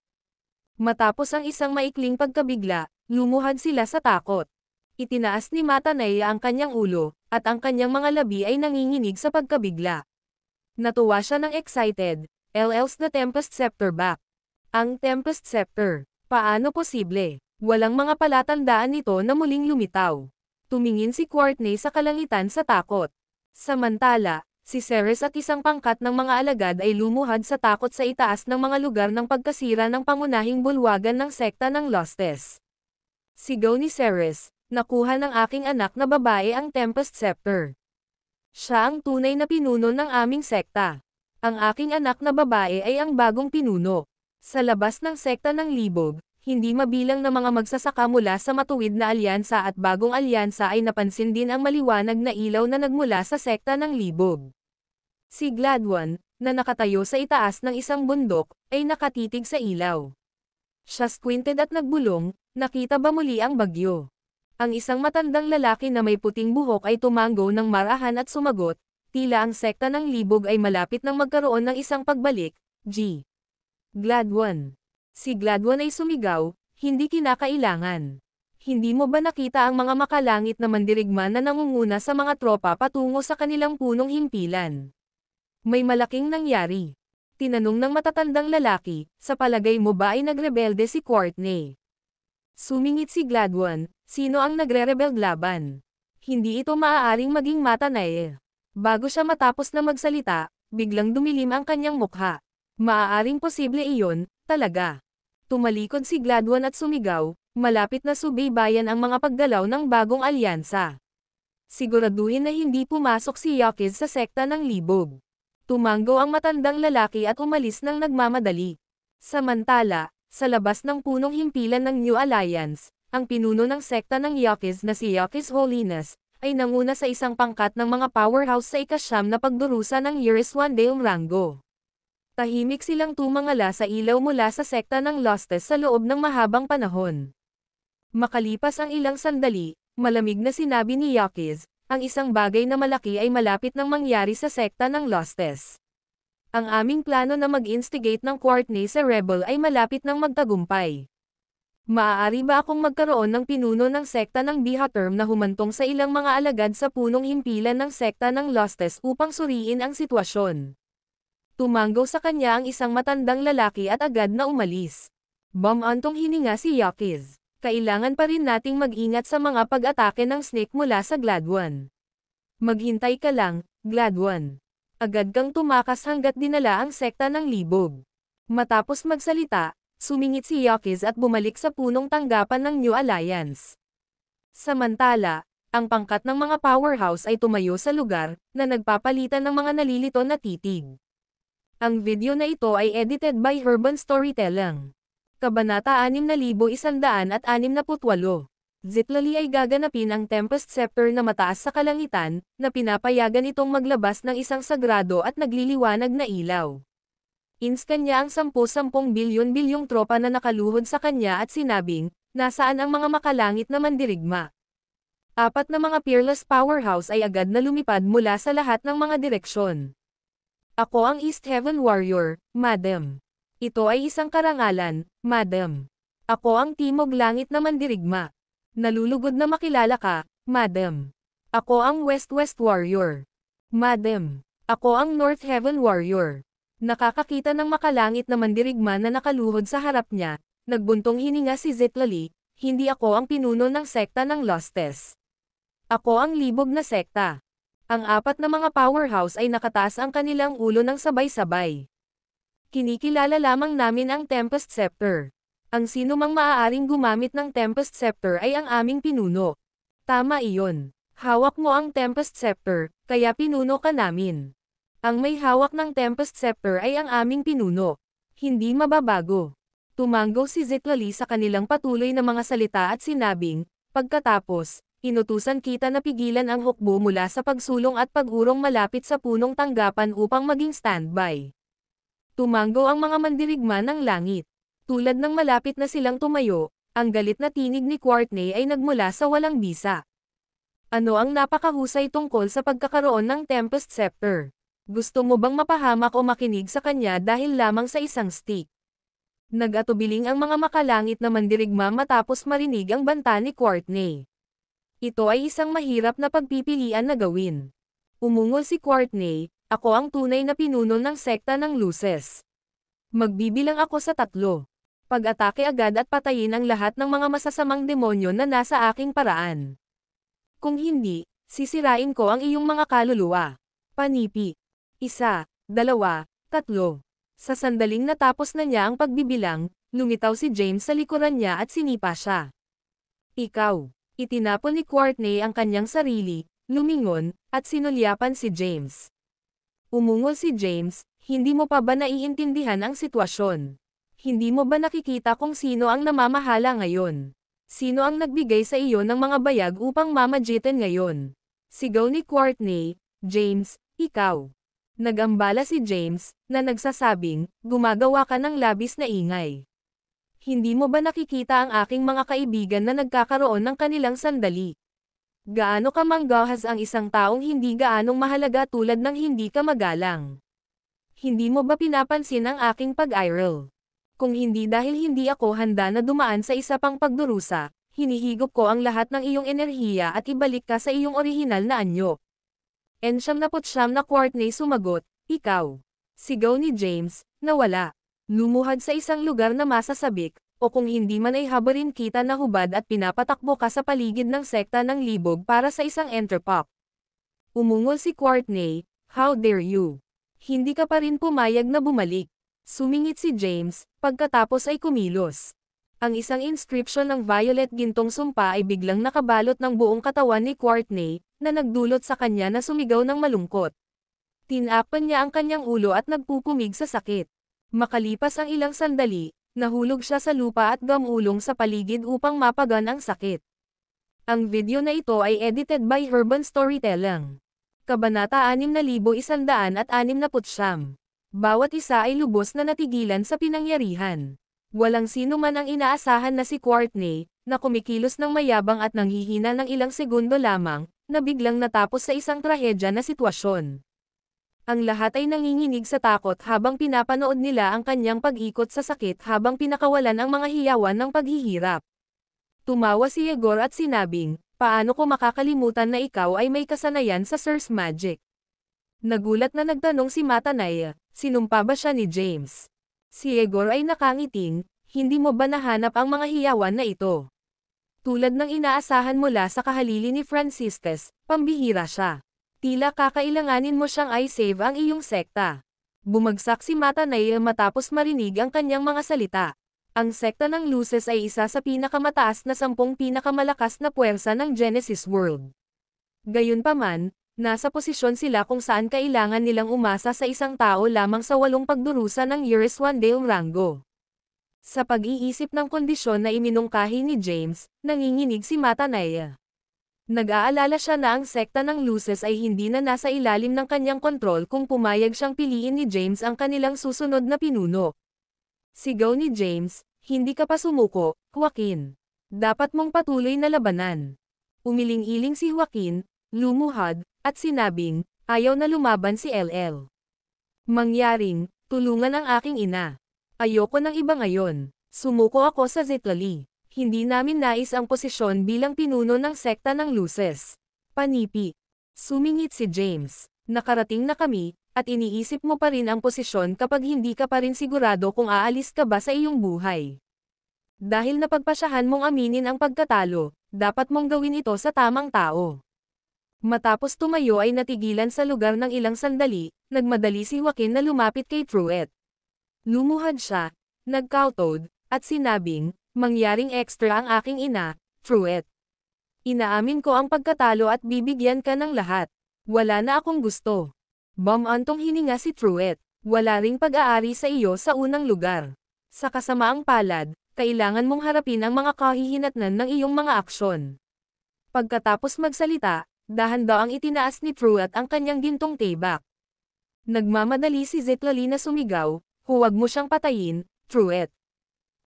Matapos ang isang maikling pagkabigla, lumuhad sila sa takot. Itinaas ni Matanaya ang kanyang ulo, at ang kanyang mga labi ay nanginginig sa pagkabigla. Natuwa siya ng excited, else the Tempest Scepter back. Ang Tempest Scepter, paano posible? Walang mga palatandaan nito na muling lumitaw. Tumingin si Courtney sa kalangitan sa takot. Samantala, si Ceres at isang pangkat ng mga alagad ay lumuhad sa takot sa itaas ng mga lugar ng pagkasira ng pangunahing bulwagan ng sekta ng Lostes. Sigaw ni Ceres, nakuha ng aking anak na babae ang Tempest Scepter. Siya ang tunay na pinuno ng aming sekta. Ang aking anak na babae ay ang bagong pinuno. Sa labas ng sekta ng libog, hindi mabilang na mga magsasaka mula sa matuwid na alyansa at bagong alyansa ay napansin din ang maliwanag na ilaw na nagmula sa sekta ng libog. Si Gladwin, na nakatayo sa itaas ng isang bundok, ay nakatitig sa ilaw. Siya squinted at nagbulong, nakita ba muli ang bagyo? Ang isang matandang lalaki na may puting buhok ay tumanggo ng marahan at sumagot, tila ang sekta ng libog ay malapit nang magkaroon ng isang pagbalik, G. Gladwin. Si Gladwin ay sumigaw, hindi kinakailangan. Hindi mo ba nakita ang mga makalangit na mandirigma na nangunguna sa mga tropa patungo sa kanilang punong himpilan? May malaking nangyari. Tinanong ng matatandang lalaki, sa palagay mo ba ay nagrebelde si Courtney? Sumingit si Gladwin, sino ang nagre-rebel laban? Hindi ito maaaring maging Matanaya. Bago siya matapos na magsalita, biglang dumilim ang kanyang mukha. Maaaring posible iyon, talaga. Tumalikod si Gladwin at sumigaw, malapit na subaybayan ang mga paggalaw ng bagong alyansa. Siguraduhin na hindi pumasok si Yakiz sa sekta ng libog. Tumanggo ang matandang lalaki at umalis ng nagmamadali. Samantala, sa labas ng punong himpilan ng New Alliance, ang pinuno ng sekta ng Yakiz na si Yakiz Holiness, ay nanguna sa isang pangkat ng mga powerhouse sa ikasyam na pagdurusa ng Yeriswandail Rango. Tahimik silang tumangala sa ilaw mula sa sekta ng Lostes sa loob ng mahabang panahon. Makalipas ang ilang sandali, malamig na sinabi ni Yakiz, ang isang bagay na malaki ay malapit nang mangyari sa sekta ng Lostes. Ang aming plano na mag-instigate ng Courtney sa rebel ay malapit nang magtagumpay. Maaari ba akong magkaroon ng pinuno ng sekta ng Bihaterm na humantong sa ilang mga alagad sa punong himpilan ng sekta ng Lostes upang suriin ang sitwasyon? Tumanggo sa kanya ang isang matandang lalaki at agad na umalis. Bumantong hininga si Yakiz. Kailangan pa rin nating mag-ingat sa mga pag-atake ng snake mula sa Gladwin. Maghintay ka lang, Gladwin. Agad kang tumakas hanggat dinala ang sekta ng libog. Matapos magsalita, sumingit si Yakiz at bumalik sa punong tanggapan ng New Alliance. Samantala, Ang pangkat ng mga powerhouse ay tumayo sa lugar, na nagpapalitan ng mga nalilito na titig. Ang video na ito ay edited by Urban Storytelling. Kabanata 6168. Zitlali ay gaganapin ang Tempest Scepter na mataas sa kalangitan, na pinapayagan itong maglabas ng isang sagrado at nagliliwanag na ilaw. Inscan niya ang 10 bilyon-bilyong tropa na nakaluhod sa kanya at sinabing, nasaan ang mga makalangit na mandirigma? Apat na mga peerless powerhouse ay agad na lumipad mula sa lahat ng mga direksyon. Ako ang East Heaven Warrior, Madam. Ito ay isang karangalan, Madam. Ako ang Timog Langit na mandirigma. Nalulugod na makilala ka, Madam. Ako ang West-West Warrior. Madam. Ako ang North Heaven Warrior. Nakakakita ng makalangit na mandirigma na nakaluhod sa harap niya, nagbuntong hininga si Zitlali, hindi ako ang pinuno ng sekta ng Lostes. Ako ang libog na sekta. Ang apat na mga powerhouse ay nakataas ang kanilang ulo ng sabay-sabay. Kinikilala lamang namin ang Tempest Scepter. Ang sino mang maaaring gumamit ng Tempest Scepter ay ang aming pinuno. Tama iyon. Hawak mo ang Tempest Scepter, kaya pinuno ka namin. Ang may hawak ng Tempest Scepter ay ang aming pinuno. Hindi mababago. Tumanggo si Zitlali sa kanilang patuloy na mga salita at sinabing, pagkatapos, inutusan kita na pigilan ang hukbo mula sa pagsulong at pag-urong malapit sa punong tanggapan upang maging standby. Tumanggo ang mga mandirigma ng langit. Tulad ng malapit na silang tumayo, ang galit na tinig ni Courtney ay nagmula sa walang bisa. Ano ang napakahusay tungkol sa pagkakaroon ng Tempest Scepter? Gusto mo bang mapahamak o makinig sa kanya dahil lamang sa isang stick? Nag-atubiling ang mga makalangit na mandirigma matapos marinig ang banta ni Courtney. Ito ay isang mahirap na pagpipilian na gawin. Umungol si Courtney, ako ang tunay na pinuno ng sekta ng Luces. Magbibilang ako sa 3. Pag-atake agad at patayin ang lahat ng mga masasamang demonyo na nasa aking paraan. Kung hindi, sisirain ko ang iyong mga kaluluwa. Panipi. 1, 2, 3. Sa sandaling natapos na niya ang pagbibilang, lumitaw si James sa likuran niya at sinipa siya. Ikaw. Itinapon ni Courtney ang kanyang sarili, lumingon, at sinulyapan si James. Umungol si James, hindi mo pa ba naiintindihan ang sitwasyon? Hindi mo ba nakikita kung sino ang namamahala ngayon? Sino ang nagbigay sa iyo ng mga bayag upang mamagitan ngayon? Sigaw ni Courtney, James, ikaw. Nagambala si James, na nagsasabing, gumagawa ka ng labis na ingay. Hindi mo ba nakikita ang aking mga kaibigan na nagkakaroon ng kanilang sandali? Gaano ka manggahas ang isang taong hindi gaanong mahalaga tulad ng hindi ka magalang? Hindi mo ba pinapansin ang aking pag-iral? Kung hindi dahil hindi ako handa na dumaan sa isa pang pagdurusa, hinihigop ko ang lahat ng iyong enerhiya at ibalik ka sa iyong orihinal na anyo. N79 na Courtney sumagot, ikaw. Sigaw ni James, nawala. Lumuhad sa isang lugar na masasabik, o kung hindi man ay habarin kita na hubad at pinapatakbo ka sa paligid ng sekta ng libog para sa isang enterpop. Umungol si Courtney, how dare you? Hindi ka pa rin pumayag na bumalik. Sumingit si James, pagkatapos ay kumilos. Ang isang inscription ng violet gintong sumpa ay biglang nakabalot ng buong katawan ni Courtney, na nagdulot sa kanya na sumigaw ng malungkot. Tinakpan niya ang kanyang ulo at nagpupumig sa sakit. Makalipas ang ilang sandali, nahulog siya sa lupa at gamulong sa paligid upang mapagan ang sakit. Ang video na ito ay edited by Urban Storytelling. Kabanata 6169. Bawat isa ay lubos na natigilan sa pinangyarihan. Walang sino man ang inaasahan na si Courtney, na kumikilos ng mayabang at nanghihina ng ilang segundo lamang, na biglang natapos sa isang trahedya na sitwasyon. Ang lahat ay nanginginig sa takot habang pinapanood nila ang kanyang pag-ikot sa sakit habang pinakawalan ang mga hiyawan ng paghihirap. Tumawa si Yegor at sinabing, paano ko makakalimutan na ikaw ay may kasanayan sa Sir's Magic? Nagulat na nagtanong si Matanaya, sinumpa ba siya ni James? Si Yegor ay nakangiting, hindi mo ba nahanap ang mga hiyawan na ito? Tulad ng inaasahan mula sa kahalili ni Franciscus, pambihira siya. Tila kakailanganin mo siyang i-save ang iyong sekta. Bumagsak si Matanaya matapos marinig ang kanyang mga salita. Ang sekta ng Luces ay isa sa pinakamataas na 10 pinakamalakas na puwersa ng Genesis World. Gayunpaman, nasa posisyon sila kung saan kailangan nilang umasa sa isang tao lamang sa 8 pagdurusa ng Yeriswandale rango. Sa pag-iisip ng kondisyon na iminungkahi ni James, nanginginig si Matanaya. Nag-aalala siya na ang sekta ng Luces ay hindi na nasa ilalim ng kanyang kontrol kung pumayag siyang piliin ni James ang kanilang susunod na pinuno. Sigaw ni James, "Hindi ka pa sumuko, Joaquin. Dapat mong patuloy na labanan." Umiling-iling si Joaquin, lumuhad, at sinabing, ayaw na lumaban si LL. Mangyaring, tulungan ang aking ina. Ayoko ng iba ngayon. Sumuko ako sa Zitlali. Hindi namin nais ang posisyon bilang pinuno ng sekta ng Luces. Panipi. Sumingit si James. Nakarating na kami, at iniisip mo pa rin ang posisyon kapag hindi ka pa rin sigurado kung aalis ka ba sa iyong buhay. Dahil napagpasyahan mong aminin ang pagkatalo, dapat mong gawin ito sa tamang tao. Matapos tumayo ay natigilan sa lugar ng ilang sandali, nagmadali si Joaquin na lumapit kay Truett. Lumuhad siya, nagkautood, at sinabing, "Mangyaring extra ang aking ina, Truett. Inaamin ko ang pagkatalo at bibigyan ka ng lahat. Wala na akong gusto." Bumantong hininga si Truett. "Wala ring pag-aari sa iyo sa unang lugar. Sa kasamaang palad, kailangan mong harapin ang mga kahihinatnan ng iyong mga aksyon." Pagkatapos magsalita, dahan-daang itinaas ni Truett ang kanyang gintong tibak. Nagmamadali si Zitlali na sumigaw, "Huwag mo siyang patayin, Truett."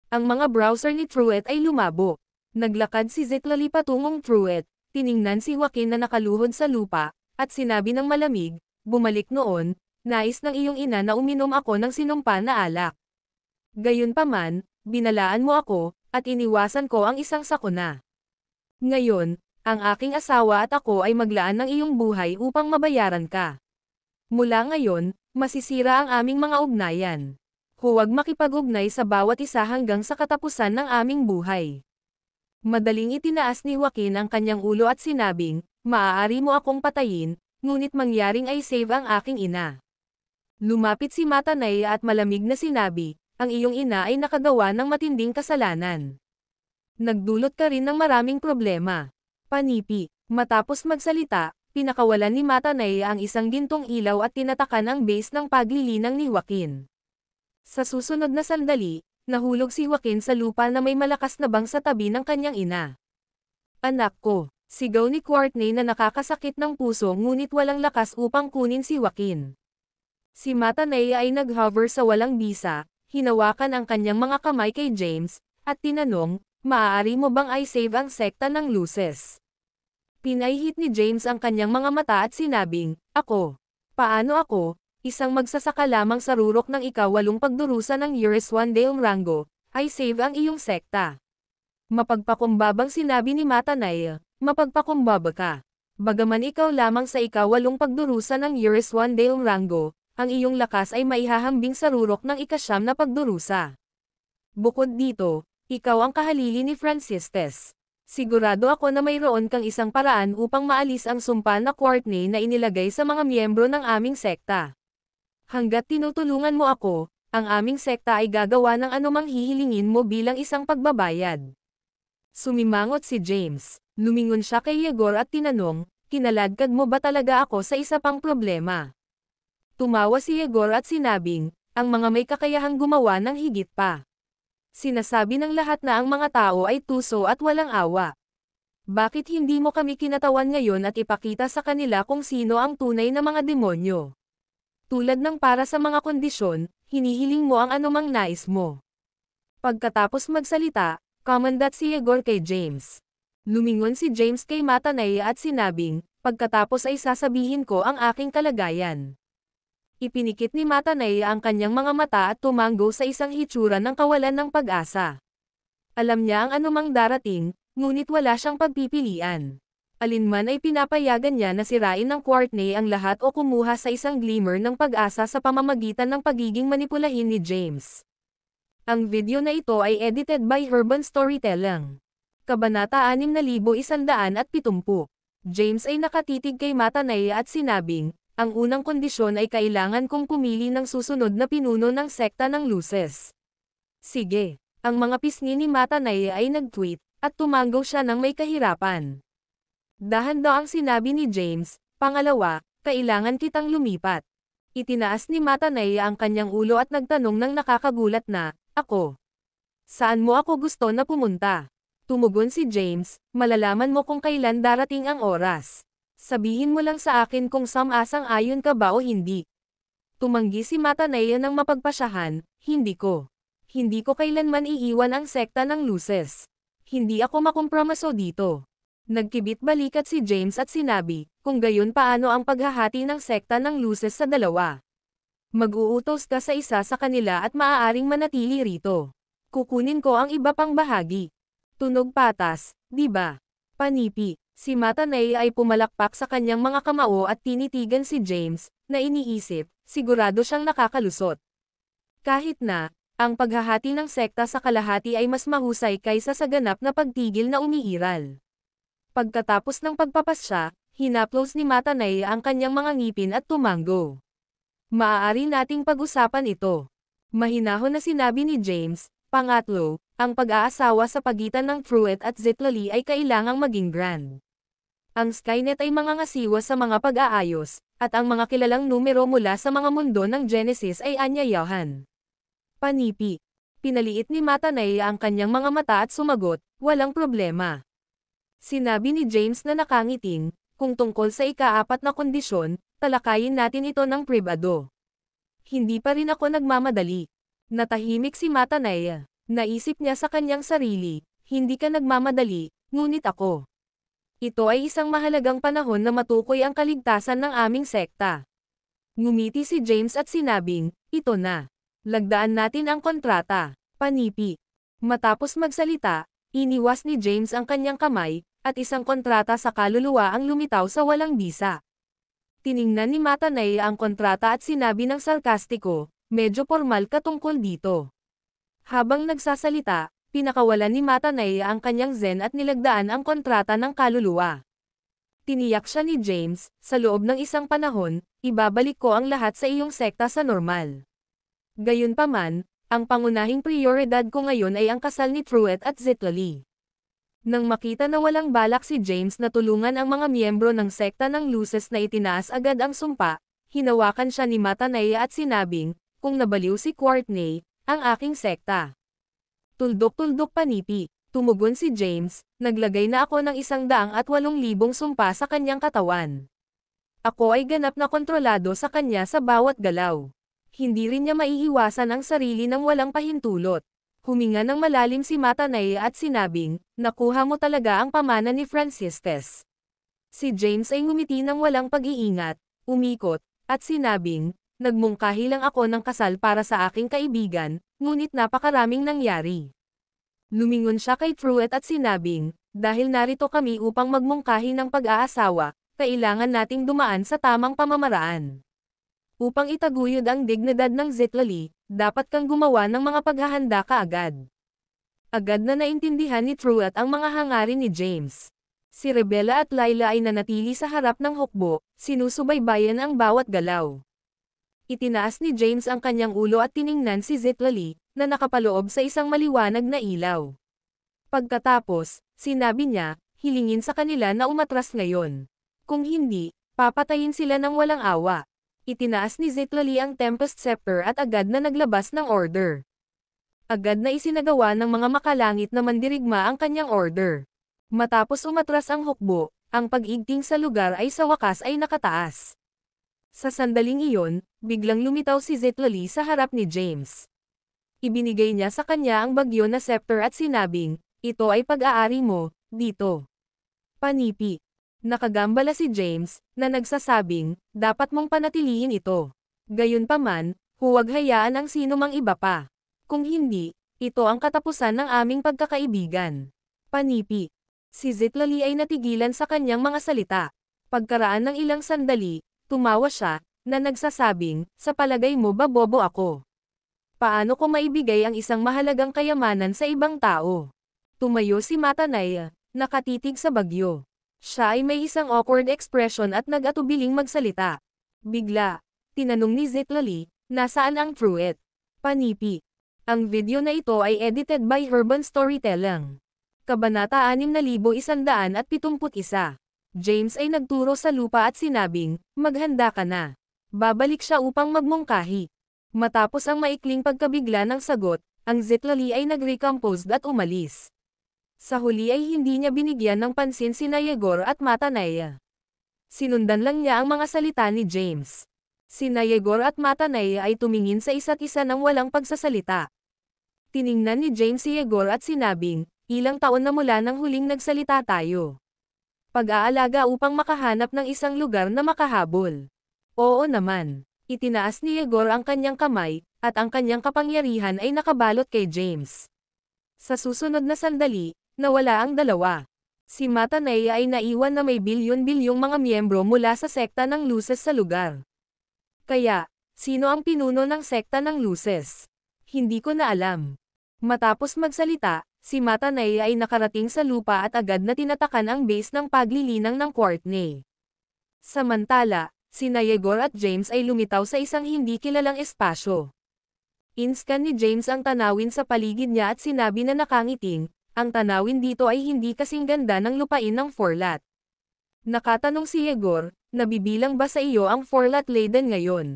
Ang mga browser ni Truett ay lumabo. Naglakad si Zitlali patungong Truett, tiningnan si Joaquin na nakaluhod sa lupa, at sinabi ng malamig, "Bumalik noon, nais ng iyong ina na uminom ako ng sinumpa na alak. Gayunpaman, binalaan mo ako, at iniwasan ko ang isang sakuna. Ngayon, ang aking asawa at ako ay maglaan ng iyong buhay upang mabayaran ka. Mula ngayon, masisira ang aming mga ugnayan. Huwag makipag-ugnay sa bawat isa hanggang sa katapusan ng aming buhay." Madaling itinaas ni Joaquin ang kanyang ulo at sinabing, "Maaari mo akong patayin, ngunit mangyaring ay save ang aking ina." Lumapit si Matanaya at malamig na sinabi, "Ang iyong ina ay nakagawa ng matinding kasalanan. Nagdulot ka rin ng maraming problema." Panipi. Matapos magsalita, pinakawalan ni Matanaya ang isang gintong ilaw at tinatakan ang base ng paglilinang ni Joaquin. Sa susunod na sandali, nahulog si Joaquin sa lupa na may malakas na bang sa tabi ng kanyang ina. "Anak ko," sigaw ni Courtney na nakakasakit ng puso ngunit walang lakas upang kunin si Joaquin. Si Matanaya ay nag-hover sa walang bisa, hinawakan ang kanyang mga kamay kay James, at tinanong, "Maaari mo bang i-save ang sekta ng Luces?" Pinahihit ni James ang kanyang mga mata at sinabing, "Ako? Paano ako? Isang magsasaka lamang sa rurok ng ika-8 pagdurusa ng Yeriswandale rango, ay save ang iyong sekta." Mapagpakumbabang sinabi ni Matanaya, "Mapagpakumbaba ka. Bagaman ikaw lamang sa ika-8 pagdurusa ng Yeriswandale rango, ang iyong lakas ay maihahambing sa rurok ng ika-9 na pagdurusa. Bukod dito, ikaw ang kahalili ni Francistes. Sigurado ako na mayroon kang isang paraan upang maalis ang sumpa na Courtney na inilagay sa mga miyembro ng aming sekta. Hanggat tinutulungan mo ako, ang aming sekta ay gagawa ng anumang hihilingin mo bilang isang pagbabayad." Sumimangot si James. Lumingon siya kay Yegor at tinanong, "Kinaladkad mo ba talaga ako sa isa pang problema?" Tumawa si Yegor at sinabing, "Ang mga may kakayahang gumawa ng higit pa. Sinasabi ng lahat na ang mga tao ay tuso at walang awa. Bakit hindi mo kami kinatawan ngayon at ipakita sa kanila kung sino ang tunay na mga demonyo? Tulad ng para sa mga kondisyon, hinihiling mo ang anumang nais mo." Pagkatapos magsalita, kumandat si Yegor kay James. Lumingon si James kay Matanaya at sinabing, "Pagkatapos ay sasabihin ko ang aking kalagayan." Ipinikit ni Matanaya ang kanyang mga mata at tumanggo sa isang hitsura ng kawalan ng pag-asa. Alam niya ang anumang darating, ngunit wala siyang pagpipilian. Alinman ay pinapayagan niya na sirain ng Courtney ang lahat o kumuha sa isang glimmer ng pag-asa sa pamamagitan ng pagiging manipulahin ni James. Ang video na ito ay edited by Urban Storytelling. Kabanata 6170. James ay nakatitig kay Matanaya at sinabing, "Ang unang kondisyon ay kailangan kong pumili ng susunod na pinuno ng sekta ng Luces." "Sige." Ang mga pisngi ni Matanaya ay nag-tweet, at tumanggo siya ng may kahirapan. Dahan daw ang sinabi ni James. Pangalawa, kailangan kitang lumipat. Itinaas ni Matanay ang kanyang ulo at nagtanong ng nakakagulat na, ako. Saan mo ako gusto na pumunta? Tumugon si James, malalaman mo kung kailan darating ang oras. Sabihin mo lang sa akin kung samang-ayon ka ba o hindi. Tumanggi si Matanay ng mapagpasyahan, hindi ko. Hindi ko kailanman iiwan ang sekta ng Luces. Hindi ako makompromiso dito. Nagkibit-balikat si James at sinabi, kung gayon paano ang paghahati ng sekta ng Luces sa dalawa. Mag-uutos ka sa isa sa kanila at maaaring manatili rito. Kukunin ko ang iba pang bahagi. Tunog patas, di ba? Panipi. Si Matanay ay pumalakpak sa kanyang mga kamao at tinitigan si James, na iniisip, sigurado siyang nakakalusot. Kahit na, ang paghahati ng sekta sa kalahati ay mas mahusay kaysa sa ganap na pagtigil na umiiral. Pagkatapos ng pagpapasya, hinaplos ni Matanay ang kanyang mga ngipin at tumanggo. Maaari nating pag-usapan ito. Mahinahon na sinabi ni James. Pangatlo, ang pag-aasawa sa pagitan ng Truett at Zitlali ay kailangang maging grand. Ang Skynet ay mga ngasiwa sa mga pag-aayos, at ang mga kilalang numero mula sa mga mundo ng Genesis ay anyayahan. Panipi. Pinaliit ni Matanay ang kanyang mga mata at sumagot, walang problema. Sinabi ni James na nakangiting, kung tungkol sa ika-4 na kondisyon, talakayin natin ito ng pribado. Hindi pa rin ako nagmamadali. Natahimik si Matanay. Naisip niya sa kanyang sarili, hindi ka nagmamadali, ngunit ako. Ito ay isang mahalagang panahon na matukoy ang kaligtasan ng aming sekta. Ngumiti si James at sinabing, ito na. Lagdaan natin ang kontrata. Panipi. Matapos magsalita, iniwas ni James ang kanyang kamay, at isang kontrata sa kaluluwa ang lumitaw sa walang bisa. Tiningnan ni Matanay ang kontrata at sinabi ng sarkastiko, medyo formal ka tungkol dito. Habang nagsasalita, pinakawalan ni Matanay ang kanyang zen at nilagdaan ang kontrata ng kaluluwa. Tiniyak siya ni James, sa loob ng isang panahon, ibabalik ko ang lahat sa iyong sekta sa normal. Gayunpaman, ang pangunahing prioridad ko ngayon ay ang kasal ni Truett at Zitlali. Nang makita na walang balak si James na tulungan ang mga miyembro ng sekta ng Luces na itinaas agad ang sumpa, hinawakan siya ni Matanay at sinabing, kung nabaliw si Courtney, ang aking sekta. Tuldok-tuldok panipi, tumugon si James, naglagay na ako ng 108,000 sumpa sa kanyang katawan. Ako ay ganap na kontrolado sa kanya sa bawat galaw. Hindi rin niya maiiwasan ang sarili ng walang pahintulot. Huminga ng malalim si Matanay at sinabing, nakuha mo talaga ang pamana ni Francistes. Si James ay ngumiti ng walang pag-iingat, umikot, at sinabing, nagmungkahi lang ako ng kasal para sa aking kaibigan, ngunit napakaraming nangyari. Lumingon siya kay Truett at sinabing, dahil narito kami upang magmungkahi ng pag-aasawa, kailangan nating dumaan sa tamang pamamaraan. Upang itaguyod ang dignidad ng Zitlali, dapat kang gumawa ng mga paghahanda kaagad. Agad na naintindihan ni Truett ang mga hangarin ni James. Si Rebella at Laila ay nanatili sa harap ng hukbo, sinusubaybayan ang bawat galaw. Itinaas ni James ang kanyang ulo at tiningnan si Zitlali, na nakapaloob sa isang maliwanag na ilaw. Pagkatapos, sinabi niya, hilingin sa kanila na umatras ngayon. Kung hindi, papatayin sila ng walang awa. Itinaas ni Zitlali ang Tempest Scepter at agad na naglabas ng order. Agad na isinagawa ng mga makalangit na mandirigma ang kanyang order. Matapos umatras ang hukbo, ang pag-igting sa lugar ay sa wakas ay nakataas. Sa sandaling iyon, biglang lumitaw si Zitlali sa harap ni James. Ibinigay niya sa kanya ang bagyo na scepter at sinabing, ito ay pag-aari mo, dito. Panipi. Nakagambala si James, na nagsasabing, dapat mong panatilihin ito. Gayunpaman, huwag hayaan ang sino mang iba pa. Kung hindi, ito ang katapusan ng aming pagkakaibigan. Panipi. Si Zitlali ay natigilan sa kanyang mga salita. Pagkaraan ng ilang sandali, tumawa siya, na nagsasabing, sa palagay mo ba bobo ako? Paano ko maibigay ang isang mahalagang kayamanan sa ibang tao? Tumayo si Matanay, nakatitig sa bagyo. Siya ay may isang awkward expression at nag-atubiling magsalita. Bigla, tinanong ni Zitlali, nasaan ang Truett? Panipi. Ang video na ito ay edited by Urban Storytelling. Kabanata 6171. James ay nagturo sa lupa at sinabing, maghanda ka na. Babalik siya upang magmungkahi. Matapos ang maikling pagkabigla ng sagot, ang Zitlali ay nag-recompose at umalis. Sa huli ay hindi niya binigyan ng pansin sina Yegor at Matanaya. Sinundan lang niya ang mga salita ni James. Sina Yegor at Matanaya ay tumingin sa isa't isa ng walang pagsasalita. Tiningnan ni James si Yegor at sinabing, ilang taon na mula nang huling nagsalita tayo. Pag-aalaga upang makahanap ng isang lugar na makahabol. Oo naman. Itinaas ni Yegor ang kanyang kamay, at ang kanyang kapangyarihan ay nakabalot kay James. Sa susunod na sandali, nawala ang dalawa. Si Matanaya ay naiwan na may bilyon-bilyong mga miyembro mula sa sekta ng Luces sa lugar. Kaya, sino ang pinuno ng sekta ng Luces? Hindi ko na alam. Matapos magsalita, si Matanaya ay nakarating sa lupa at agad na tinatakan ang base ng paglilinang ng Courtney. Samantala, sina Yegor at James ay lumitaw sa isang hindi kilalang espasyo. Inscan ni James ang tanawin sa paligid niya at sinabi na nakangiting, ang tanawin dito ay hindi kasing ganda ng lupain ng Forlat. Nakatanong si Yegor, nabibilang ba sa iyo ang Forlat Laden ngayon?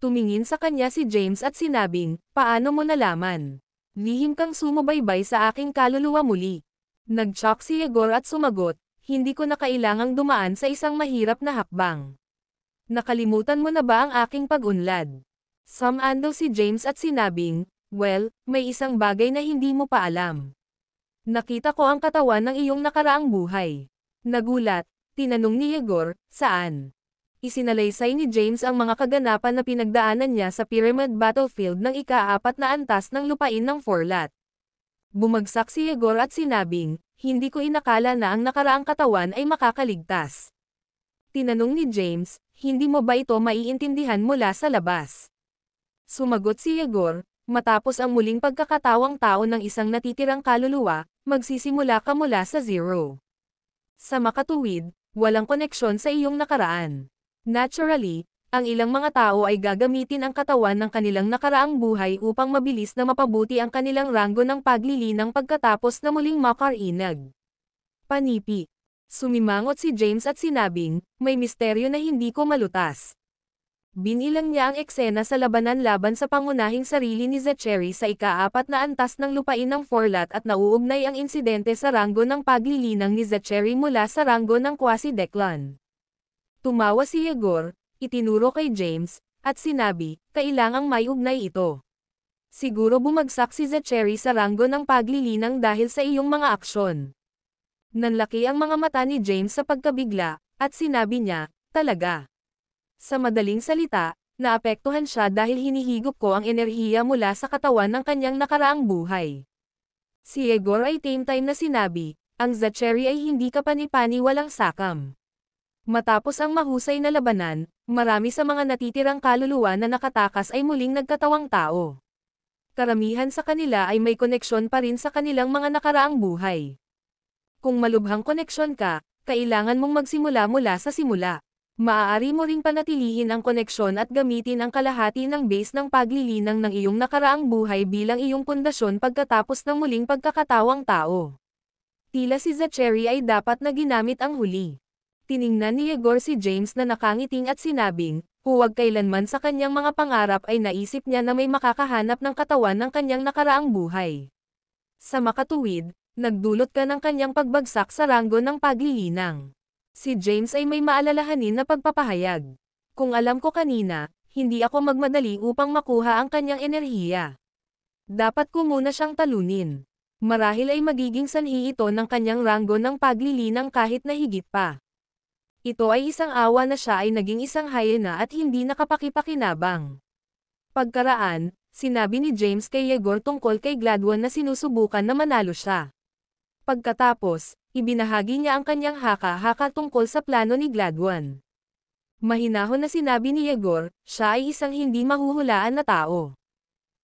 Tumingin sa kanya si James at sinabing, paano mo nalaman? Lihim kang sumubaybay sa aking kaluluwa muli. Nag-shock si Yegor at sumagot, hindi ko na kailangang dumaan sa isang mahirap na hakbang. Nakalimutan mo na ba ang aking pag-unlad? Sumando si James at sinabing, well, may isang bagay na hindi mo pa alam. Nakita ko ang katawan ng iyong nakaraang buhay. Nagulat, tinanong ni Yegor, saan? Isinalaysay ni James ang mga kaganapan na pinagdaanan niya sa Pyramid Battlefield ng ika-4 na antas ng lupain ng Forlat. Bumagsak si Yegor at sinabing, hindi ko inakala na ang nakaraang katawan ay makakaligtas. Tinanong ni James, hindi mo ba ito maiintindihan mula sa labas? Sumagot si Yegor, matapos ang muling pagkakatawang tao ng isang natitirang kaluluwa, magsisimula ka mula sa zero. Sa makatuwid, walang koneksyon sa iyong nakaraan. Naturally, ang ilang mga tao ay gagamitin ang katawan ng kanilang nakaraang buhay upang mabilis na mapabuti ang kanilang ranggo ng paglilinang pagkatapos na muling makarinag. Panipi. Sumimangot si James at sinabing, may misteryo na hindi ko malutas. Binilang niya ang eksena sa labanan laban sa pangunahing sarili ni Zachary sa ika-4 na antas ng lupain ng Forlat at nauugnay ang insidente sa ranggo ng paglilinang ni Zachary mula sa ranggo ng Quasi-Declan. Tumawa si Yegor, itinuro kay James, at sinabi, kailangang may ugnay ito. Siguro bumagsak si Zachary sa ranggo ng paglilinang dahil sa iyong mga aksyon. Nanlaki ang mga mata ni James sa pagkabigla, at sinabi niya, talaga. Sa madaling salita, naapektuhan siya dahil hinihigop ko ang enerhiya mula sa katawan ng kanyang nakaraang buhay. Si Yegor ay tame time na sinabi, ang Zachary ay hindi kapani-pani walang sakam. Matapos ang mahusay na labanan, marami sa mga natitirang kaluluwa na nakatakas ay muling nagkatawang tao. Karamihan sa kanila ay may koneksyon pa rin sa kanilang mga nakaraang buhay. Kung malubhang koneksyon ka, kailangan mong magsimula mula sa simula. Maaari mo ring panatilihin ang koneksyon at gamitin ang kalahati ng base ng paglilinang ng iyong nakaraang buhay bilang iyong pundasyon pagkatapos ng muling pagkakatawang tao. Tila si Zachary ay dapat na ginamit ang huli. Tiningnan ni Yegor si James na nakangiting at sinabing, huwag kailanman sa kanyang mga pangarap ay naisip niya na may makakahanap ng katawan ng kanyang nakaraang buhay. Sa makatuwid, nagdulot ka ng kanyang pagbagsak sa ranggo ng paglilinang. Si James ay may maalalahanin na pagpapahayag. Kung alam ko kanina, hindi ako magmadali upang makuha ang kanyang enerhiya. Dapat ko muna siyang talunin. Marahil ay magiging sanhi ito ng kanyang ranggo ng paglilinang kahit na higit pa. Ito ay isang awa na siya ay naging isang hyena at hindi nakapakipakinabang. Pagkaraan, sinabi ni James kay Yegor tungkol kay Gladwin na sinusubukan na manalo siya. Pagkatapos, ibinahagi niya ang kanyang haka-haka tungkol sa plano ni Gladwin. Mahinahon na sinabi ni Yegor, siya ay isang hindi mahuhulaan na tao.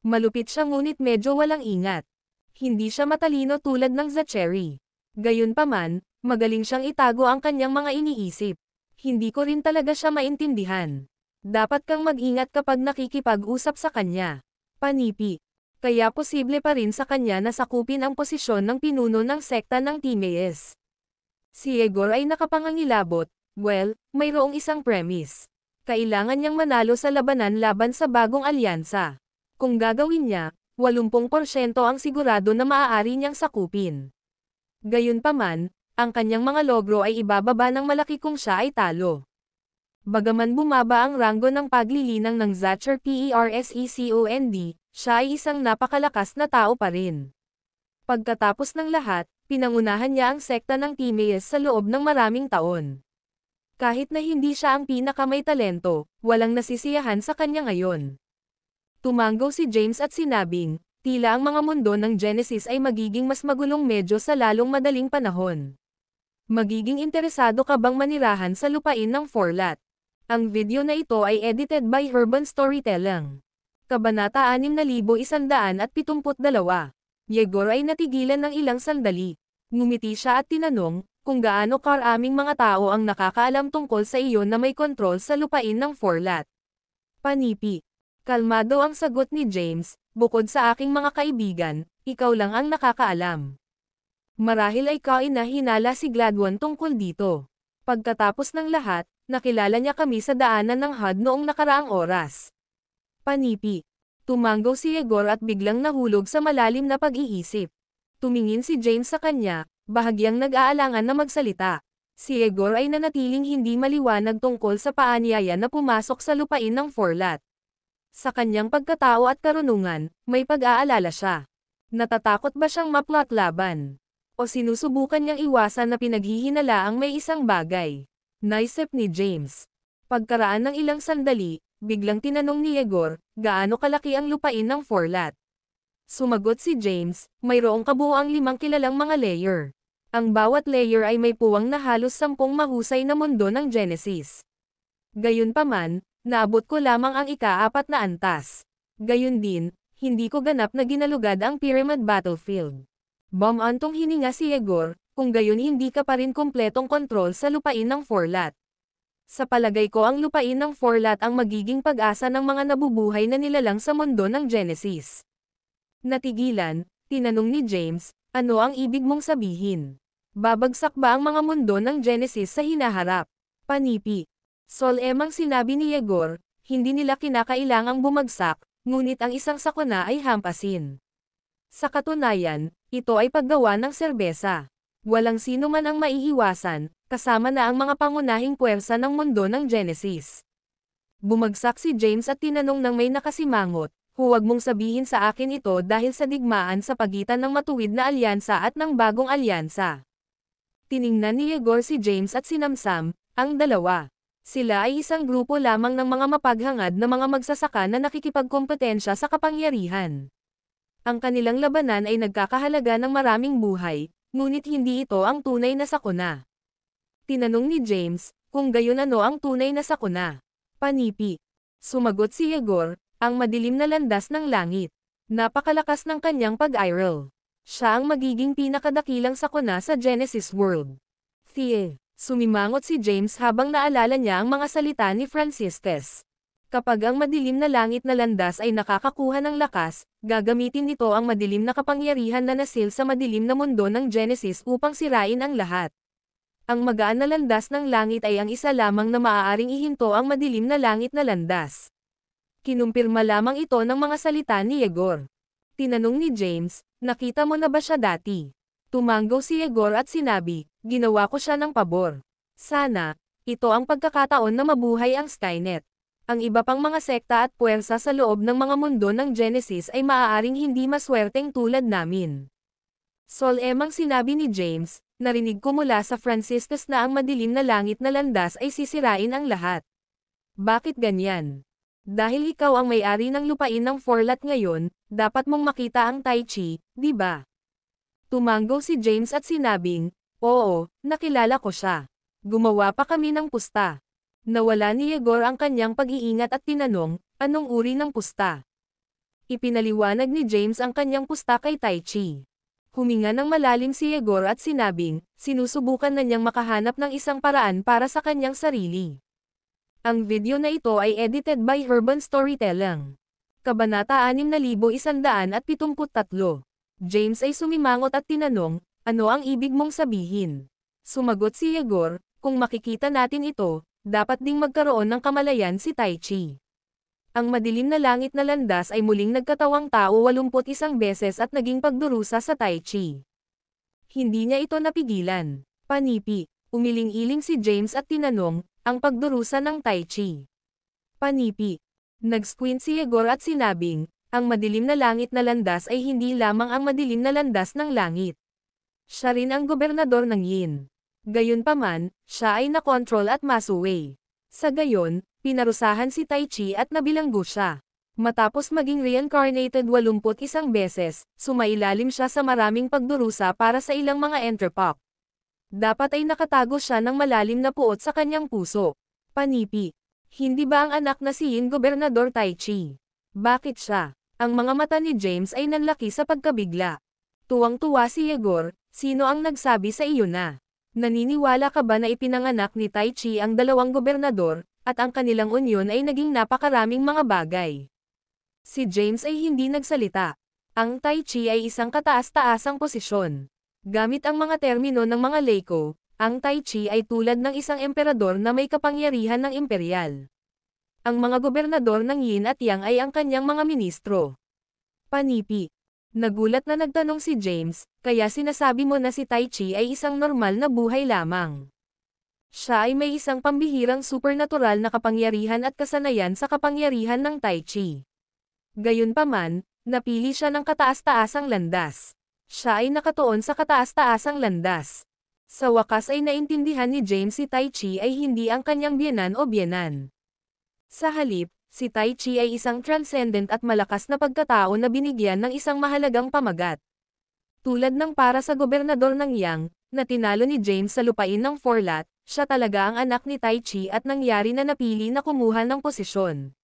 Malupit siya ngunit medyo walang ingat. Hindi siya matalino tulad ng Zachary. Gayunpaman, magaling siyang itago ang kanyang mga iniisip. Hindi ko rin talaga siya maintindihan. Dapat kang mag-ingat kapag nakikipag-usap sa kanya. Panipi. Kaya posible pa rin sa kanya na sakupin ang posisyon ng pinuno ng sekta ng Timaeus. Si Yegor ay nakapangangilabot, well, mayroong isang premise. Kailangan niyang manalo sa labanan laban sa bagong alyansa. Kung gagawin niya, 80% ang sigurado na maaari niyang sakupin. Gayunpaman, ang kanyang mga logro ay ibababa ng malaki kung siya ay talo. Bagaman bumaba ang ranggo ng paglilinang ng Zatcher Persecond, siya ay isang napakalakas na tao pa rin. Pagkatapos ng lahat, pinangunahan niya ang sekta ng Timaeus sa loob ng maraming taon. Kahit na hindi siya ang pinakamay talento, walang nasisiyahan sa kanya ngayon. Tumanggaw si James at sinabing, tila ang mga mundo ng Genesis ay magiging mas magulong medyo sa lalong madaling panahon. Magiging interesado ka bang manirahan sa lupain ng Forlat? Ang video na ito ay edited by Urban Storytelling. Kabanata 6172. Yegor ay natigilan ng ilang sandali. Ngumiti siya at tinanong, kung gaano karaming mga tao ang nakakaalam tungkol sa iyo na may kontrol sa lupain ng Forlat. Panipi. Kalmado ang sagot ni James, bukod sa aking mga kaibigan, ikaw lang ang nakakaalam. Marahil ay hinala si Gladwin tungkol dito. Pagkatapos ng lahat, nakilala niya kami sa daanan ng HUD noong nakaraang oras. Panipi. Tumanggaw si Yegor at biglang nahulog sa malalim na pag-iisip. Tumingin si James sa kanya, bahagyang nag-aalangan na magsalita. Si Yegor ay nanatiling hindi maliwanag tungkol sa paanyaya na pumasok sa lupain ng Forlat. Sa kanyang pagkatao at karunungan, may pag-aalala siya. Natatakot ba siyang maplot laban? O sinusubukan niyang iwasan na pinaghihinalaang may isang bagay? Naisip ni James. Pagkaraan ng ilang sandali, biglang tinanong ni Yegor, gaano kalaki ang lupain ng Forlat? Sumagot si James, mayroong kabuuang 5 kilalang mga layer. Ang bawat layer ay may puwang na halos 10 mahusay na mundo ng Genesis. Gayunpaman, naabot ko lamang ang ika-4 na antas. Gayun din, hindi ko ganap na ginalugad ang Pyramid Battlefield. Bumantong hininga si Yegor, kung gayon hindi ka pa rin kumpletong kontrol sa lupain ng Forlat. Sa palagay ko ang lupain ng Forlat ang magiging pag-asa ng mga nabubuhay na nilalang sa mundo ng Genesis. Natigilan, tinanong ni James, ano ang ibig mong sabihin? Babagsak ba ang mga mundo ng Genesis sa hinaharap? Panipi. Solemang sinabi ni Yegor, hindi nila kinakailangang bumagsak, ngunit ang isang sakuna ay hampasin. Sa katunayan, ito ay paggawa ng serbesa. Walang sino man ang maiiwasan, kasama na ang mga pangunahing puwersa ng mundo ng Genesis. Bumagsak si James at tinanong ng may nakasimangot, huwag mong sabihin sa akin ito dahil sa digmaan sa pagitan ng matuwid na alyansa at ng bagong alyansa. Tiningnan ni Yegor si James at sinamsam, ang dalawa. Sila ay isang grupo lamang ng mga mapaghangad na mga magsasaka na nakikipagkompetensya sa kapangyarihan. Ang kanilang labanan ay nagkakahalaga ng maraming buhay, ngunit hindi ito ang tunay na sakuna. Tinanong ni James, kung gayon ano ang tunay na sakuna? Panipi. Sumagot si Yegor, ang madilim na landas ng langit. Napakalakas ng kanyang pag-iral. Siya ang magiging pinakadakilang sakuna sa Genesis World. Thie. Sumimangot si James habang naalala niya ang mga salita ni Franciscus. Kapag ang madilim na langit na landas ay nakakakuha ng lakas, gagamitin nito ang madilim na kapangyarihan na nasil sa madilim na mundo ng Genesis upang sirain ang lahat. Ang magaan na landas ng langit ay ang isa lamang na maaaring ihinto ang madilim na langit na landas. Kinumpirma lamang ito ng mga salita ni Yegor. Tinanong ni James, nakita mo na ba siya dati? Tumanggaw si Yegor at sinabi, ginawa ko siya ng pabor. Sana, ito ang pagkakataon na mabuhay ang Skynet. Ang iba pang mga sekta at puwersa sa loob ng mga mundo ng Genesis ay maaaring hindi maswerteng tulad namin. Solemang sinabi ni James, narinig ko mula sa Franciscus na ang madilim na langit na landas ay sisirain ang lahat. Bakit ganyan? Dahil ikaw ang may-ari ng lupain ng Forlat ngayon, dapat mong makita ang Tai Chi, di ba? Tumanggaw si James at sinabing, oo, nakilala ko siya. Gumawa pa kami ng pusta. Nawala ni Yegor ang kanyang pag-iingat at tinanong, anong uri ng pusta? Ipinaliwanag ni James ang kanyang pusta kay Tai Chi. Huminga ng malalim si Yegor at sinabing, sinusubukan na niyang makahanap ng isang paraan para sa kanyang sarili. Ang video na ito ay edited by Urban Storytelling. Kabanata 6173. James ay sumimangot at tinanong, ano ang ibig mong sabihin? Sumagot si Yegor, kung makikita natin ito, dapat ding magkaroon ng kamalayan si Taichi. Ang madilim na langit na landas ay muling nagkatawang tao 81 beses at naging pagdurusa sa Taichi. Hindi niya ito napigilan. Panipi, umiling-iling si James at tinanong, ang pagdurusa ng Taichi. Panipi. Nag-squint si Yegor at sinabing, ang madilim na langit na landas ay hindi lamang ang madilim na landas ng langit. Siya rin ang gobernador ng Yin. Gayunpaman, siya ay nakontrol at masuway. Sa gayon, pinarusahan si Taichi at nabilanggo siya. Matapos maging reincarnated 81 beses, sumailalim siya sa maraming pagdurusa para sa ilang mga enterpok. Dapat ay nakatago siya ng malalim na puot sa kanyang puso. Panipi. Hindi ba ang anak na si Yin Gobernador Taichi? Bakit siya? Ang mga mata ni James ay nanlaki sa pagkabigla. Tuwang-tuwa si Yegor, sino ang nagsabi sa iyo na? Naniniwala ka ba na ipinanganak ni Taichi ang dalawang gobernador, at ang kanilang unyon ay naging napakaraming mga bagay? Si James ay hindi nagsalita. Ang Taichi ay isang kataas-taasang posisyon. Gamit ang mga termino ng mga Leiko, ang Taichi ay tulad ng isang emperador na may kapangyarihan ng imperial. Ang mga gobernador ng Yin at Yang ay ang kanyang mga ministro. Panipi. Nagulat na nagtanong si James, kaya sinasabi mo na si Taichi ay isang normal na buhay lamang. Siya ay may isang pambihirang supernatural na kapangyarihan at kasanayan sa kapangyarihan ng Taichi. Gayunpaman, napili siya ng kataas-taasang landas. Siya ay nakatuon sa kataas-taasang landas. Sa wakas ay naintindihan ni James si Taichi ay hindi ang kanyang biyenan o biyenan. Sa halip, si Taichi ay isang transcendent at malakas na pagkatao na binigyan ng isang mahalagang pamagat. Tulad ng para sa gobernador ng Yang, na tinalo ni James sa lupain ng Forlat, siya talaga ang anak ni Taichi at nangyari na napili na kumuha ng posisyon.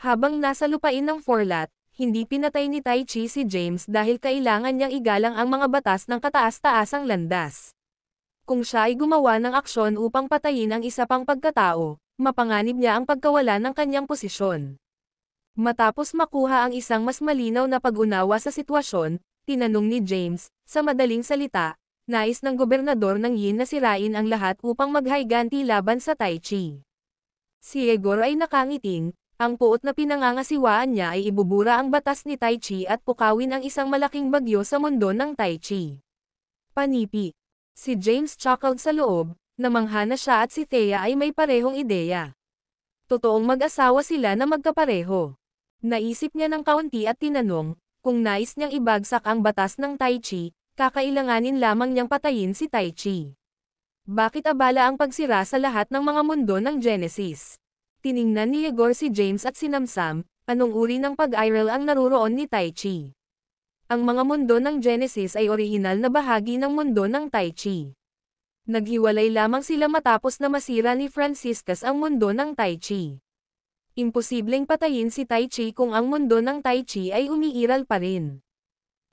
Habang nasa lupain ng Forlat, hindi pinatay ni Taichi si James dahil kailangan niyang igalang ang mga batas ng kataas-taasang landas. Kung siya ay gumawa ng aksyon upang patayin ang isa pang pagkatao, mapanganib niya ang pagkawala ng kanyang posisyon. Matapos makuha ang isang mas malinaw na pag-unawa sa sitwasyon, tinanong ni James, sa madaling salita, nais ng gobernador ng Yin na sirain ang lahat upang maghayganti laban sa Taichi. Si Yegor ay nakangiting, ang puot na pinangangasiwaan niya ay ibubura ang batas ni Taichi at pukawin ang isang malaking bagyo sa mundo ng Taichi. Panipi. Si James chuckled sa loob, namangha na siya at si Thea ay may parehong ideya. Totoong mag-asawa sila na magkapareho. Naisip niya ng kaunti at tinanong, kung nais niyang ibagsak ang batas ng Taichi, kakailanganin lamang niyang patayin si Taichi. Bakit abala ang pagsira sa lahat ng mga mundo ng Genesis? Tiningnan ni Yegor si James at sinamsam, anong uri ng pag-iral ang naruroon ni Taichi. Ang mga mundo ng Genesis ay orihinal na bahagi ng mundo ng Taichi. Naghiwalay lamang sila matapos na masira ni Franciscus ang mundo ng Taichi. Imposibleng patayin si Taichi kung ang mundo ng Taichi ay umiiral pa rin.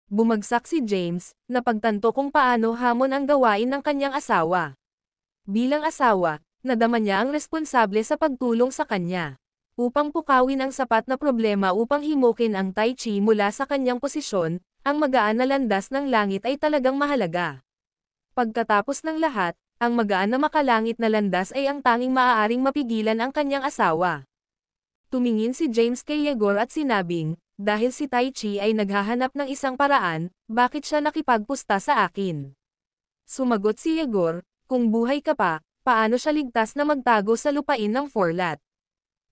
Bumagsak si James, napagtanto kung paano hamon ang gawain ng kanyang asawa. Bilang asawa, nadama niya ang responsable sa pagtulong sa kanya. Upang pukawin ang sapat na problema upang himukin ang Taichi mula sa kanyang posisyon, ang magaan na landas ng langit ay talagang mahalaga. Pagkatapos ng lahat, ang magaan na makalangit na landas ay ang tanging maaaring mapigilan ang kanyang asawa. Tumingin si James kay Yegor at sinabing, dahil si Taichi ay naghahanap ng isang paraan, bakit siya nakipagpusta sa akin? Sumagot si Yegor, kung buhay ka pa, paano siya ligtas na magtago sa lupain ng Forlat?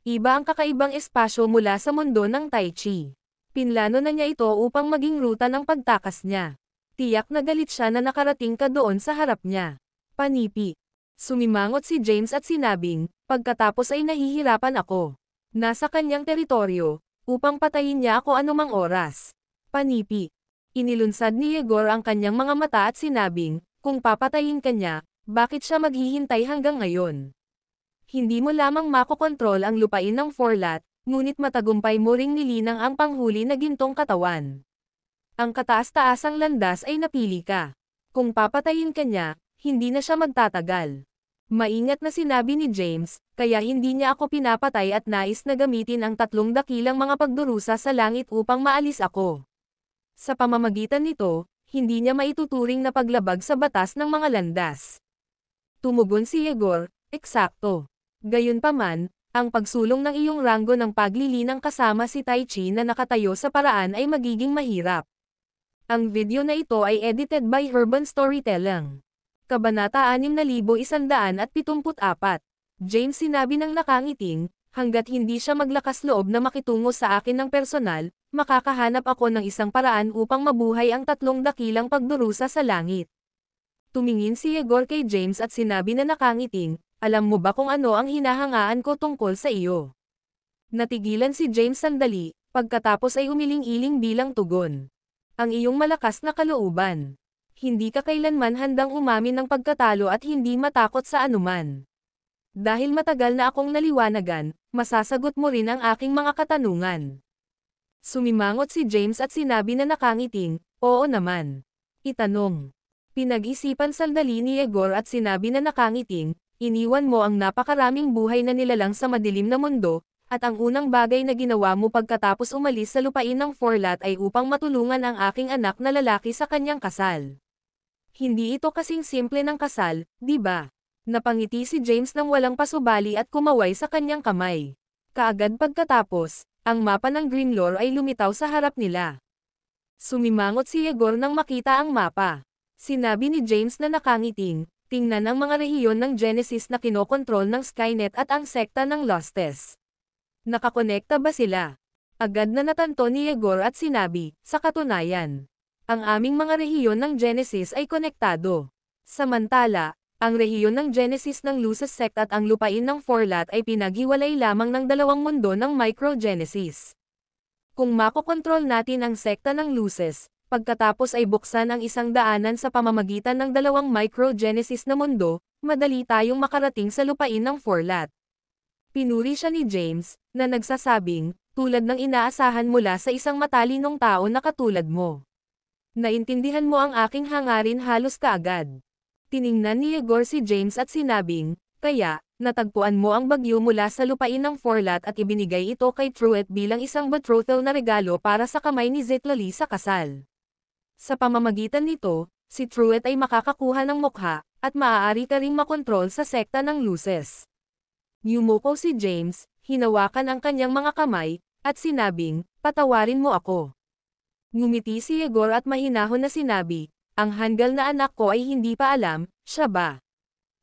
Iba ang kakaibang espasyo mula sa mundo ng Taichi. Pinlano na niya ito upang maging ruta ng pagtakas niya. Tiyak na galit siya na nakarating ka doon sa harap niya. Panipi. Sumimangot si James at sinabing, pagkatapos ay nahihirapan ako. Nasa kanyang teritoryo, upang patayin niya ako anumang oras. Panipi. Inilunsad ni Yegor ang kanyang mga mata at sinabing, kung papatayin ka niya, bakit siya maghihintay hanggang ngayon? Hindi mo lamang makokontrol ang lupain ng Forlat, ngunit matagumpay mo ring nilinang ang panghuli na gintong katawan. Ang kataas-taasang landas ay napili ka. Kung papatayin ka niya, hindi na siya magtatagal. Maingat na sinabi ni James, kaya hindi niya ako pinapatay at nais na gamitin ang 3 dakilang mga pagdurusa sa langit upang maalis ako. Sa pamamagitan nito, hindi niya maituturing na paglabag sa batas ng mga landas. Tumugon si Yegor, eksakto. Gayunpaman, ang pagsulong ng iyong ranggo ng paglilinang kasama si Tai Chi na nakatayo sa paraan ay magiging mahirap. Ang video na ito ay edited by Urban Storytelling. Kabanata 6174. James sinabi ng nakangiting, hanggat hindi siya maglakas loob na makitungo sa akin ng personal, makakahanap ako ng isang paraan upang mabuhay ang tatlong dakilang pagdurusa sa langit. Tumingin si Yegor kay James at sinabi na nakangiting, alam mo ba kung ano ang hinahangaan ko tungkol sa iyo? Natigilan si James sandali, pagkatapos ay umiling-iling bilang tugon. Ang iyong malakas na kalooban. Hindi ka kailanman handang umamin ng pagkatalo at hindi matakot sa anuman. Dahil matagal na akong naliwanagan, masasagot mo rin ang aking mga katanungan. Sumimangot si James at sinabi na nakangiting, oo naman. Itanong. Pinag-isipan sandali ni Yegor at sinabi na nakangiting, iniwan mo ang napakaraming buhay na nilalang sa madilim na mundo, at ang unang bagay na ginawa mo pagkatapos umalis sa lupain ng Forlat ay upang matulungan ang aking anak na lalaki sa kanyang kasal. Hindi ito kasing simple ng kasal, di ba? Napangiti si James nang walang pasubali at kumaway sa kanyang kamay. Kaagad pagkatapos, ang mapa ng Grimlore ay lumitaw sa harap nila. Sumimangot si Yegor nang makita ang mapa. Sinabi ni James na nakangiting, tingnan ang mga rehiyon ng Genesis na kinokontrol ng Skynet at ang sekta ng Lostes. Nakakonekta ba sila? Agad na natanto ni Yegor at sinabi, sa katunayan. Ang aming mga rehiyon ng Genesis ay konektado. Samantala, ang rehiyon ng Genesis ng Luces sect at ang lupain ng Forlat ay pinaghiwalay lamang ng dalawang mundo ng Microgenesis. Kung makokontrol natin ang sekta ng Luces, pagkatapos ay buksan ang isang daanan sa pamamagitan ng dalawang Microgenesis na mundo, madali tayong makarating sa lupain ng Forlat. Pinuri siya ni James, na nagsasabing, tulad ng inaasahan mula sa isang matalinong tao na katulad mo. Naintindihan mo ang aking hangarin halos kaagad. Tiningnan ni Yegor si James at sinabing, kaya, natagpuan mo ang bagyo mula sa lupain ng Forlat at ibinigay ito kay Truett bilang isang betrothal na regalo para sa kamay ni Zitlali sa kasal. Sa pamamagitan nito, si Truett ay makakakuha ng mukha, at maaari ka ring makontrol sa sekta ng Luces. Yumuko si James, hinawakan ang kanyang mga kamay, at sinabing, patawarin mo ako. Ngumiti si Yegor at mahinahon na sinabi, ang hanggal na anak ko ay hindi pa alam, siya ba?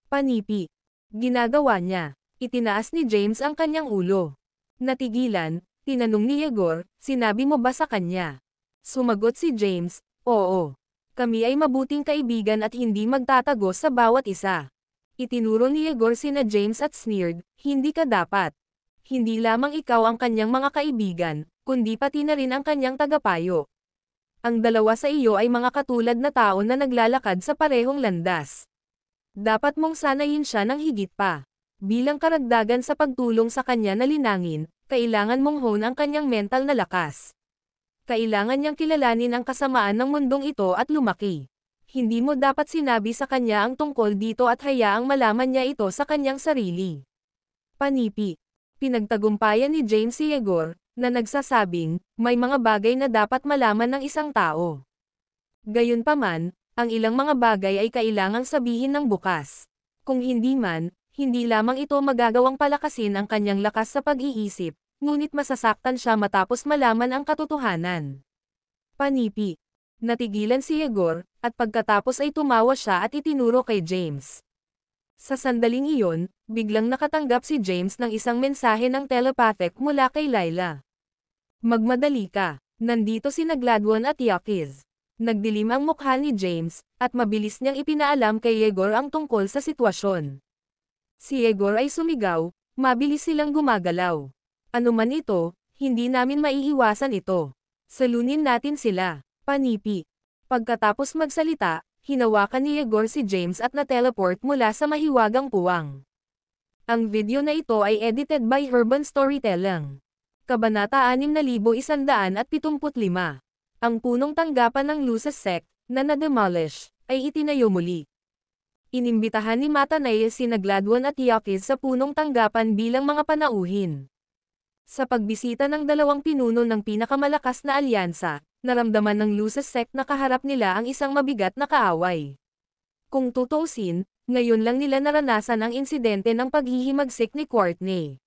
Panipi. Ginagawa niya. Itinaas ni James ang kanyang ulo. Natigilan, tinanong ni Yegor, sinabi mo ba sa kanya? Sumagot si James, oo. Kami ay mabuting kaibigan at hindi magtatago sa bawat isa. Itinuro ni Yegor sina James at sneered, hindi ka dapat. Hindi lamang ikaw ang kanyang mga kaibigan, kundi pati na rin ang kanyang tagapayo. Ang dalawa sa iyo ay mga katulad na tao na naglalakad sa parehong landas. Dapat mong sanayin siya ng higit pa. Bilang karagdagan sa pagtulong sa kanya na linangin, kailangan mong hone ang kanyang mental na lakas. Kailangan niyang kilalanin ang kasamaan ng mundong ito at lumaki. Hindi mo dapat sinabi sa kanya ang tungkol dito at hayaang malaman niya ito sa kanyang sarili. Panipi. Pinagtagumpayan ni James si Yegor, na nagsasabing, may mga bagay na dapat malaman ng isang tao. Gayunpaman, ang ilang mga bagay ay kailangang sabihin ng bukas. Kung hindi man, hindi lamang ito magagawang palakasin ang kanyang lakas sa pag-iisip, ngunit masasaktan siya matapos malaman ang katotohanan. Panipi. Natigilan si Yegor, at pagkatapos ay tumawa siya at itinuro kay James. Sa sandaling iyon, biglang nakatanggap si James ng isang mensahe ng telepathic mula kay Layla. Magmadali ka, nandito sina Gladwin at Yakiz. Nagdilim ang mukha ni James, at mabilis niyang ipinaalam kay Yegor ang tungkol sa sitwasyon. Si Yegor ay sumigaw, mabilis silang gumagalaw. Ano man ito, hindi namin maiiwasan ito. Salunin natin sila. Panipi. Pagkatapos magsalita, hinawakan ni Yegor si James at na-teleport mula sa mahiwagang puwang. Ang video na ito ay edited by Urban Storytelling. Kabanata 6175. Ang punong tanggapan ng Luces sect, na na-demolish, ay itinayo muli. Inimbitahan ni Matanay sina Gladwin at Yakiz sa punong tanggapan bilang mga panauhin. Sa pagbisita ng dalawang pinuno ng pinakamalakas na alyansa, naramdaman ng Luces sect na kaharap nila ang isang mabigat na kaaway. Kung tutuusin, Ngayon lang nila naranasan ang insidente ng paghihimagsik ni Courtney.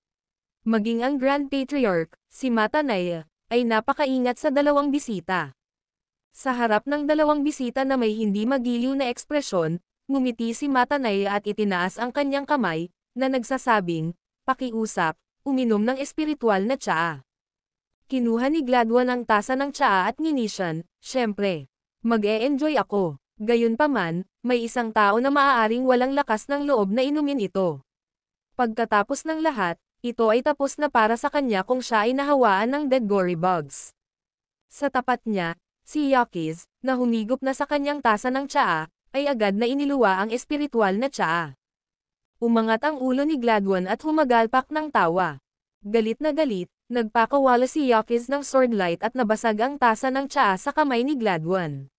Maging ang Grand Patriarch, si Matanay, ay napakaingat sa dalawang bisita. Sa harap ng dalawang bisita na may hindi magiliw na ekspresyon, ngumiti si Matanay at itinaas ang kanyang kamay, na nagsasabing, "Pakiusap, uminom ng espiritual na tsaa." Kinuha ni Gladwin ang tasa ng tsaa at nginisyan, "Syempre, mag-e-enjoy ako." Gayunpaman, may isang tao na maaaring walang lakas ng loob na inumin ito. Pagkatapos ng lahat, ito ay tapos na para sa kanya kung siya ay nahawaan ng dead gory bugs. Sa tapat niya, si Yakis, na humigop na sa kanyang tasa ng tsaa, ay agad na iniluwa ang espiritual na tsaa. Umangat ang ulo ni Gladwin at humagalpak ng tawa. Galit na galit, nagpakawala si Yakis ng swordlight at nabasag ang tasa ng tsaa sa kamay ni Gladwin.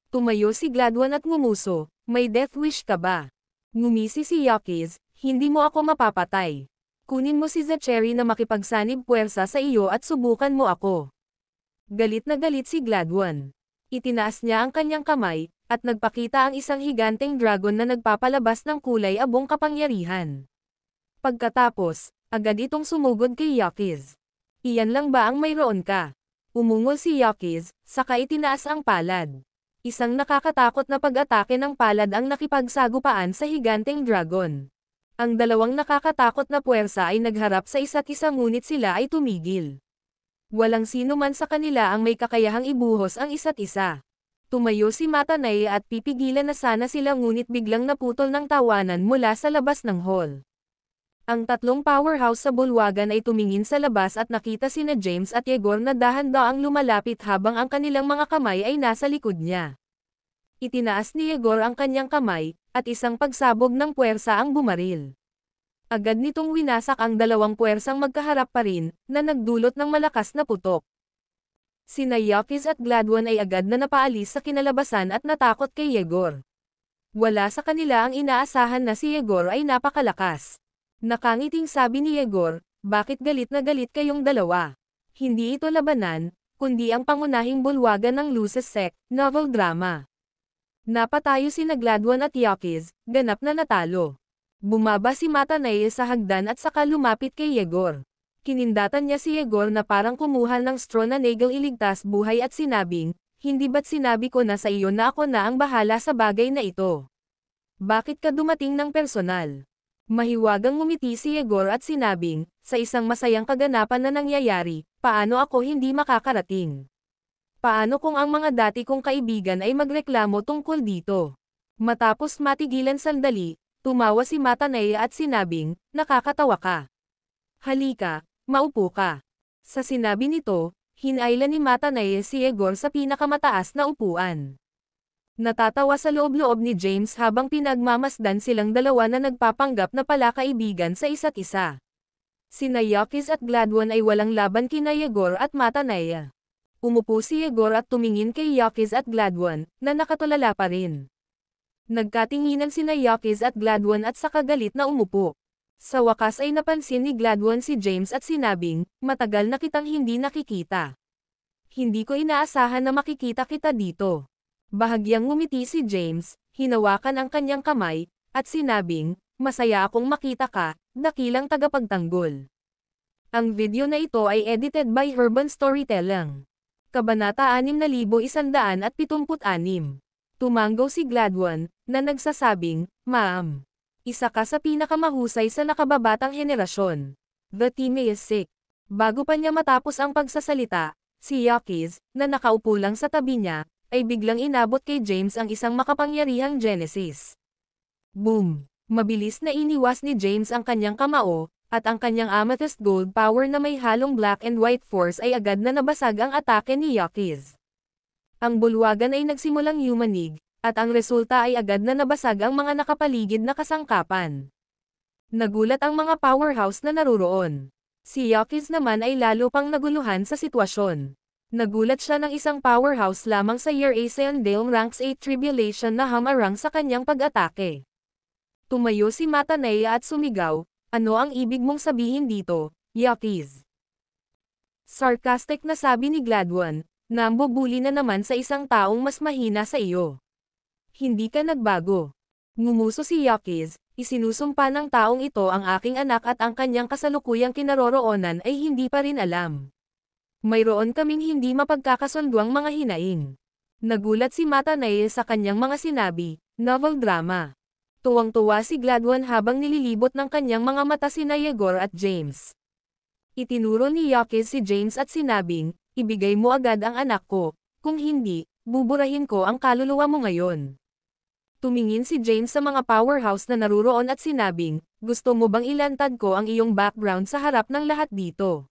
Tumayo si Gladwin at ngumuso, "May death wish ka ba?" Ngumisi si Yakis, "Hindi mo ako mapapatay. Kunin mo si Zachary na makipagsanib puwersa sa iyo at subukan mo ako." Galit na galit si Gladwin. Itinaas niya ang kanyang kamay, at nagpakita ang isang higanteng dragon na nagpapalabas ng kulay abong kapangyarihan. Pagkatapos, agad itong sumugod kay Yakis. "Iyan lang ba ang mayroon ka?" Umungol si Yakis, saka itinaas ang palad. Isang nakakatakot na pag-atake ng palad ang nakipagsagupaan sa higanteng dragon. Ang dalawang nakakatakot na puwersa ay nagharap sa isa't isa ngunit sila ay tumigil. Walang sino man sa kanila ang may kakayahang ibuhos ang isa't isa. Tumayo si Matanay at pipigilan na sana sila ngunit biglang naputol ng tawanan mula sa labas ng hall. Ang tatlong powerhouse sa bulwagan ay tumingin sa labas at nakita sina James at Yegor na dahan-daang lumalapit habang ang kanilang mga kamay ay nasa likod niya. Itinaas ni Yegor ang kanyang kamay, at isang pagsabog ng puwersa ang bumaril. Agad nitong winasak ang dalawang puwersang magkaharap pa rin, na nagdulot ng malakas na putok. Sina Yakis at Gladwin ay agad na napaalis sa kinalabasan at natakot kay Yegor. Wala sa kanila ang inaasahan na si Yegor ay napakalakas. Nakangiting sabi ni Yegor, "Bakit galit na galit kayong dalawa? Hindi ito labanan, kundi ang pangunahing bulwagan ng Luces Sect, novel drama." Napatayo sina Gladwin at Yakis, ganap na natalo. Bumaba si Matanay sa hagdan at saka lumapit kay Yegor. Kinindatan niya si Yegor na parang kumuha ng straw na nagel iligtas buhay at sinabing, "Hindi ba't sinabi ko na sa iyo na ako na ang bahala sa bagay na ito? Bakit ka dumating ng personal?" Mahiwagang ngumiti si Yegor at sinabing, "Sa isang masayang kaganapan na nangyayari, paano ako hindi makakarating? Paano kung ang mga dati kong kaibigan ay magreklamo tungkol dito?" Matapos matigilan sandali, tumawa si Matanay at sinabing, "Nakakatawa ka. Halika, maupo ka." Sa sinabi nito, hinailan ni Matanay si Yegor sa pinakamataas na upuan. Natatawa sa loob-loob ni James habang pinagmamasdan silang dalawa na nagpapanggap na pala kaibigan sa isa't isa. Sina Yakis at Gladwin ay walang laban kina Yegor at Matanay. Umupo si Yegor at tumingin kay Yakis at Gladwin, na nakatulala pa rin. Nagkatinginan sina Yakis at Gladwin at saka galit na umupo. Sa wakas ay napansin ni Gladwin si James at sinabing, "Matagal na kitang hindi nakikita. Hindi ko inaasahan na makikita kita dito." Bahagyang ngumiti si James, hinawakan ang kanyang kamay, at sinabing, "Masaya akong makita ka, dakilang tagapagtanggol." Ang video na ito ay edited by Urban Storytelling. Kabanata 6176. Tumanggaw si Gladwin, na nagsasabing, "Ma'am, isa ka sa pinakamahusay sa nakababatang henerasyon. The team is sick." Bago pa niya matapos ang pagsasalita, si Yakis, na nakaupo lang sa tabi niya, ay biglang inabot kay James ang isang makapangyarihang Genesis. Boom! Mabilis na iniwas ni James ang kanyang kamao, at ang kanyang amethyst gold power na may halong black and white force ay agad na nabasag ang atake ni Yakis. Ang bulwagan ay nagsimulang yumanig, at ang resulta ay agad na nabasag ang mga nakapaligid na kasangkapan. Nagulat ang mga powerhouse na naruroon. Si Yakis naman ay lalo pang naguluhan sa sitwasyon. Nagulat siya ng isang powerhouse lamang sa Year Asean Deong Ranks 8 Tribulation na hamarang sa kanyang pag-atake. Tumayo si Matanay at sumigaw, "Ano ang ibig mong sabihin dito, Yakis?" Sarcastic na sabi ni Gladwin, "Nambubuli na naman sa isang taong mas mahina sa iyo. Hindi ka nagbago. Ngumuso si Yakiz, isinusumpa ng taong ito ang aking anak at ang kanyang kasalukuyang kinaroroonan ay hindi pa rin alam. Mayroon kaming hindi mapagkakasunduang mga hinaing. Nagulat si Matanay sa kanyang mga sinabi, novel drama. Tuwang-tuwa si Gladwin habang nililibot ng kanyang mga mata sina Yegor at James. Itinuro ni Yakiz si James at sinabing, ibigay mo agad ang anak ko, kung hindi, buburahin ko ang kaluluwa mo ngayon. Tumingin si James sa mga powerhouse na naruroon at sinabing, gusto mo bang ilantad ko ang iyong background sa harap ng lahat dito?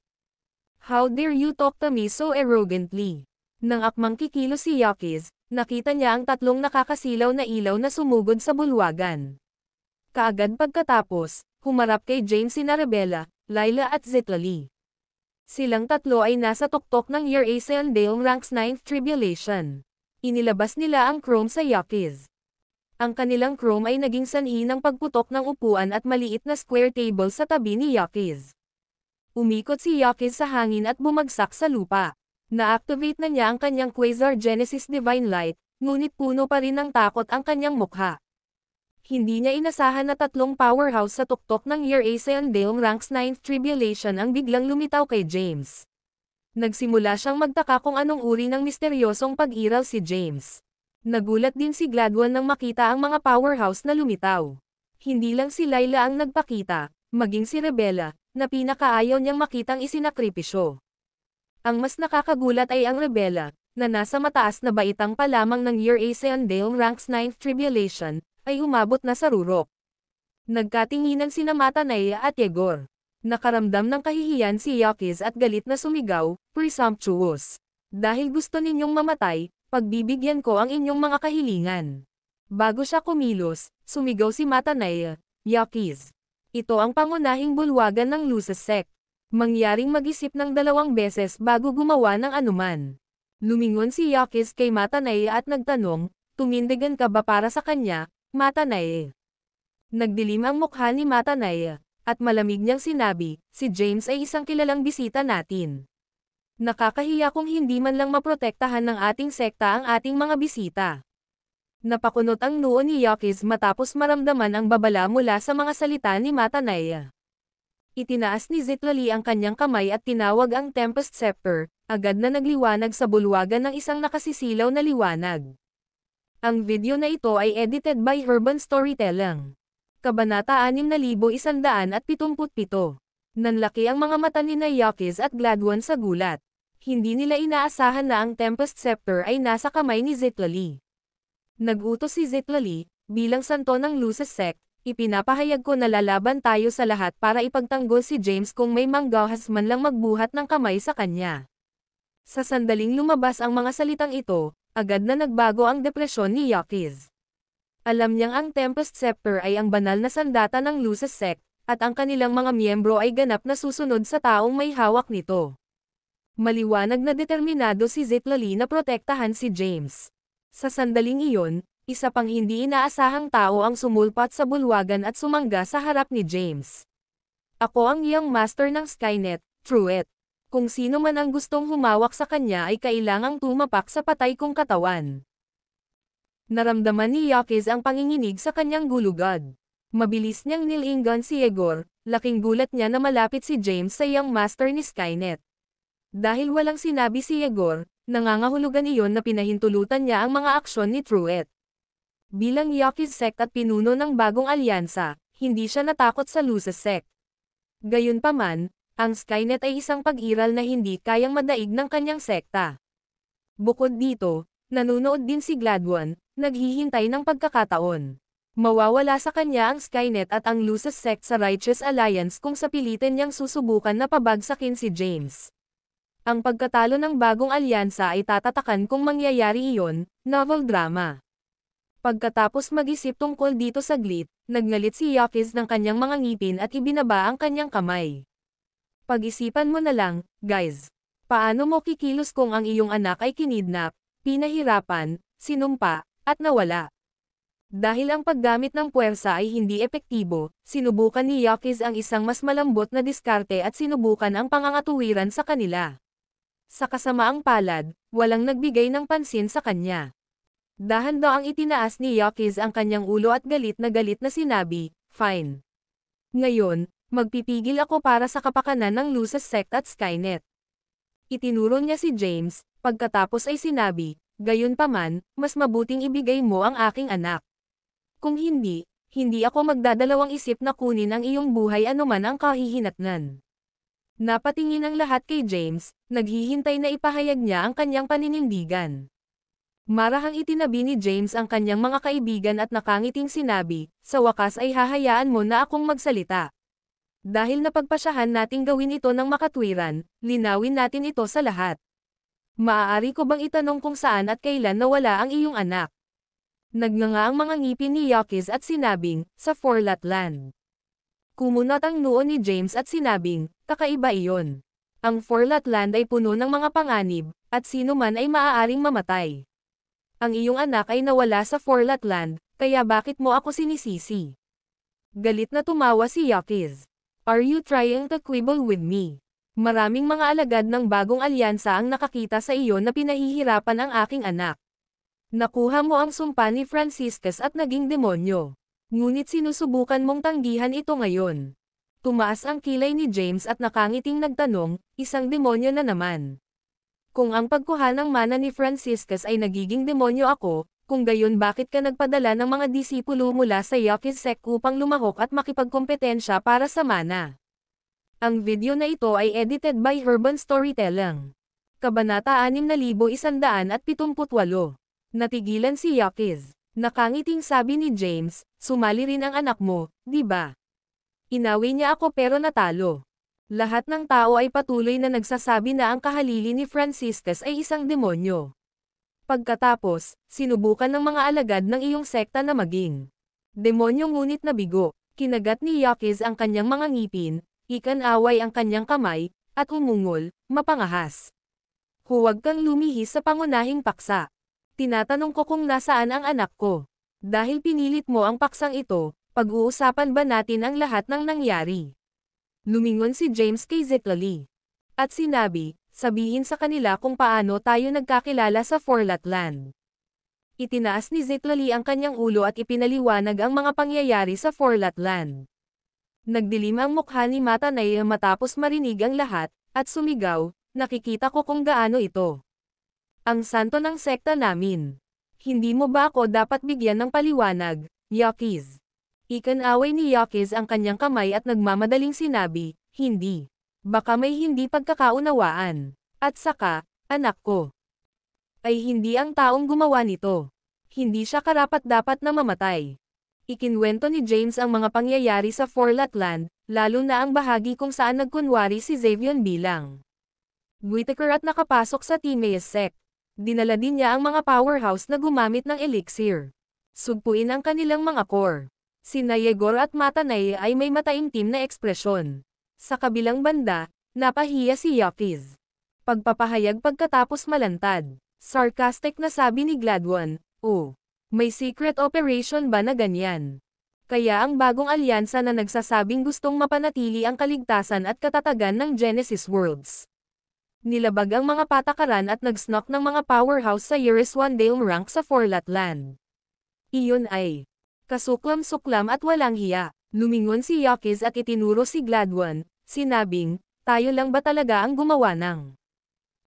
How dare you talk to me so arrogantly? Nang akmang kikilos si Yakiz, nakita niya ang tatlong nakakasilaw na ilaw na sumugod sa bulwagan. Kaagad pagkatapos, humarap kay James sina Rebella, Layla at Zitlali. Silang tatlo ay nasa tuktok ng Year Asian Dale Ranks 9th Tribulation. Inilabas nila ang chrome sa Yakiz. Ang kanilang chrome ay naging sanhi ng pagputok ng upuan at maliit na square table sa tabi ni Yakiz. Umikot si Yakiz sa hangin at bumagsak sa lupa. Na-activate na niya ang kanyang Quasar Genesis Divine Light, ngunit puno pa rin ng takot ang kanyang mukha. Hindi niya inasahan na tatlong powerhouse sa tuktok ng Year Asian Dale Ranks 9th Tribulation ang biglang lumitaw kay James. Nagsimula siyang magtaka kung anong uri ng misteryosong pag-iral si James. Nagulat din si Gladwin nang makita ang mga powerhouse na lumitaw. Hindi lang si Layla ang nagpakita, maging si Rebella, na pinakaayaw niyang makitang isinakripisyo. Ang mas nakakagulat ay ang Rebella, na nasa mataas na baitang pa lamang ng Year Asian Dale Ranks 9th Tribulation, ay umabot na sa rurok. Nagkatinginan sina Matanay at Yegor. Nakaramdam ng kahihiyan si Yakiz at galit na sumigaw, presumptuous. Dahil gusto ninyong mamatay, pagbibigyan ko ang inyong mga kahilingan. Bago siya kumilos, sumigaw si Matanay, Yakiz. Ito ang pangunahing bulwagan ng Lucis Sect. Mangyaring mag-isip ng 2 beses bago gumawa ng anuman. Lumingon si Yakiz kay Matanay at nagtanong, tumindigan ka ba para sa kanya, Matanay? Nagdilim ang mukha ni Matanay, at malamig niyang sinabi, si James ay isang kilalang bisita natin. Nakakahiya kung hindi man lang maprotektahan ng ating sekta ang ating mga bisita. Napakunot ang noo ni Yakiz matapos maramdaman ang babala mula sa mga salita ni Matanay. Itinaas ni Zitlali ang kanyang kamay at tinawag ang Tempest Scepter, agad na nagliwanag sa bulwagan ng isang nakasisilaw na liwanag. Ang video na ito ay edited by Urban Storytelling. Kabanata 6177. Nanlaki ang mga mata ni Yakiz at Gladwin sa gulat. Hindi nila inaasahan na ang Tempest Scepter ay nasa kamay ni Zitlali. Nag-utos si Zitlali, bilang santo ng Lucis Sect, ipinapahayag ko na lalaban tayo sa lahat para ipagtanggol si James kung may manggahas man lang magbuhat ng kamay sa kanya. Sa sandaling lumabas ang mga salitang ito, agad na nagbago ang depresyon ni Yakiz. Alam niyang ang Tempest Scepter ay ang banal na sandata ng Lucis Sect, at ang kanilang mga miyembro ay ganap na susunod sa taong may hawak nito. Maliwanag na determinado si Zitlali na protektahan si James. Sa sandaling iyon, isa pang hindi inaasahang tao ang sumulpat sa bulwagan at sumangga sa harap ni James. Ako ang iyong master ng Skynet, Truett. Kung sino man ang gustong humawak sa kanya ay kailangang tumapak sa patay kong katawan. Naramdaman ni Yakiz ang panginginig sa kanyang gulugad. Mabilis niyang nilinggan si Yegor, laking gulat niya na malapit si James sa iyong master ni Skynet. Dahil walang sinabi si Yegor, nangangahulugan iyon na pinahintulutan niya ang mga aksyon ni Truett. Bilang Yakiz Sect at pinuno ng bagong alyansa, hindi siya natakot sa Lucis Sect. Gayunpaman, ang Skynet ay isang pag-iral na hindi kayang madaig ng kanyang sekta. Bukod dito, nanonood din si Gladwin, naghihintay ng pagkakataon. Mawawala sa kanya ang Skynet at ang Lucis Sect sa Righteous Alliance kung sa pilitin niyang susubukan na pabagsakin si James. Ang pagkatalo ng bagong alyansa ay tatatakan kung mangyayari iyon, novel drama. Pagkatapos mag-isip tungkol dito saglit, nagngalit si Yakiz ng kanyang mga ngipin at ibinaba ang kanyang kamay. Pag-isipan mo na lang, guys. Paano mo kikilos kung ang iyong anak ay kinidnap, pinahirapan, sinumpa, at nawala? Dahil ang paggamit ng puwersa ay hindi epektibo, sinubukan ni Yakiz ang isang mas malambot na diskarte at sinubukan ang pangangatuwiran sa kanila. Sa kasamaang palad, walang nagbigay ng pansin sa kanya. Dahan-daang itinaas ni Yakiz ang kanyang ulo at galit na sinabi, "Fine. Ngayon, magpipigil ako para sa kapakanan ng Lucis Sect at Skynet." Itinuro niya si James, pagkatapos ay sinabi, "Gayunpaman, mas mabuting ibigay mo ang aking anak. Kung hindi, hindi ako magdadalawang isip na kunin ang iyong buhay anuman ang kahihinatnan." Napatingin ang lahat kay James, naghihintay na ipahayag niya ang kanyang paninindigan. Marahang itinabi ni James ang kanyang mga kaibigan at nakangiting sinabi, "Sa wakas ay hahayaan mo na akong magsalita. Dahil napagpasyahan nating gawin ito ng makatwiran, linawin natin ito sa lahat. Maaari ko bang itanong kung saan at kailan nawala ang iyong anak?" Nagnganga ang mga ngipin ni Yakiz at sinabing, "Sa Forlat Land." Kumunat ang noo ni James at sinabing, "Kakaiba iyon. Ang Forlat Land ay puno ng mga panganib, at sino man ay maaaring mamatay. Ang iyong anak ay nawala sa Forlat Land, kaya bakit mo ako sinisisi?" Galit na tumawa si Yakiz. "Are you trying to quibble with me? Maraming mga alagad ng bagong alyansa ang nakakita sa iyo na pinahihirapan ang aking anak. Nakuha mo ang sumpa ni Franciscus at naging demonyo. Ngunit sinusubukan mong tanggihan ito ngayon." Tumaas ang kilay ni James at nakangiting nagtanong, "Isang demonyo na naman? Kung ang pagkuha ng mana ni Franciscus ay nagiging demonyo ako, kung gayon bakit ka nagpadala ng mga disipulo mula sa Yakiz Sect upang lumahok at makipagkompetensya para sa mana?" Ang video na ito ay edited by Herban Storytelling. Kabanata 6178. Natigilan si Yakiz. Nakangiting sabi ni James, "Sumali rin ang anak mo, di ba? Inawi niya ako pero natalo." Lahat ng tao ay patuloy na nagsasabi na ang kahalili ni Franciscus ay isang demonyo. Pagkatapos, sinubukan ng mga alagad ng iyong sekta na maging demonyo ngunit nabigo. Kinagat ni Yakiz ang kanyang mga ngipin, ikanaway ang kanyang kamay, at umungol, mapangahas. "Huwag kang lumihis sa pangunahing paksa. Tinatanong ko kung nasaan ang anak ko. Dahil pinilit mo ang paksang ito, pag-uusapan ba natin ang lahat ng nangyari?" Lumingon si James kay Zitlali. At sinabi, "Sabihin sa kanila kung paano tayo nagkakilala sa Forlat Land." Itinaas ni Zitlali ang kanyang ulo at ipinaliwanag ang mga pangyayari sa Forlat Land. Nagdilim ang mukha ni Matanay matapos marinig ang lahat, at sumigaw, "Nakikita ko kung gaano ito ang santo ng sekta namin. Hindi mo ba ako dapat bigyan ng paliwanag, Yakiz?" Ikanaway ni Yakiz ang kanyang kamay at nagmamadaling sinabi, "Hindi. Baka may hindi pagkakaunawaan. At saka, anak ko ay hindi ang taong gumawa nito. Hindi siya karapat-dapat na mamatay." Ikinwento ni James ang mga pangyayari sa Forlat Land, lalo na ang bahagi kung saan nagkunwari si Xavion bilang Whittaker at nakapasok sa Timaeus Sect. Dinala din niya ang mga powerhouse na gumamit ng elixir. Sugpuin ang kanilang mga core. Sina Yegor at Matanay ay may mataimtim na ekspresyon. Sa kabilang banda, napahiya si Yakiz. Pagpapahayag pagkatapos malantad. Sarcastic na sabi ni Gladwin, "Oh, may secret operation ba na ganyan? Kaya ang bagong alyansa na nagsasabing gustong mapanatili ang kaligtasan at katatagan ng Genesis Worlds. Nilabag ang mga patakaran at nag-snock ng mga powerhouse sa Yeriswandale rank sa Forlat Land. Iyon ay kasuklam-suklam at walang hiya." Lumingon si Yakiz at itinuro si Gladwin, sinabing, "Tayo lang ba talaga ang gumawa ng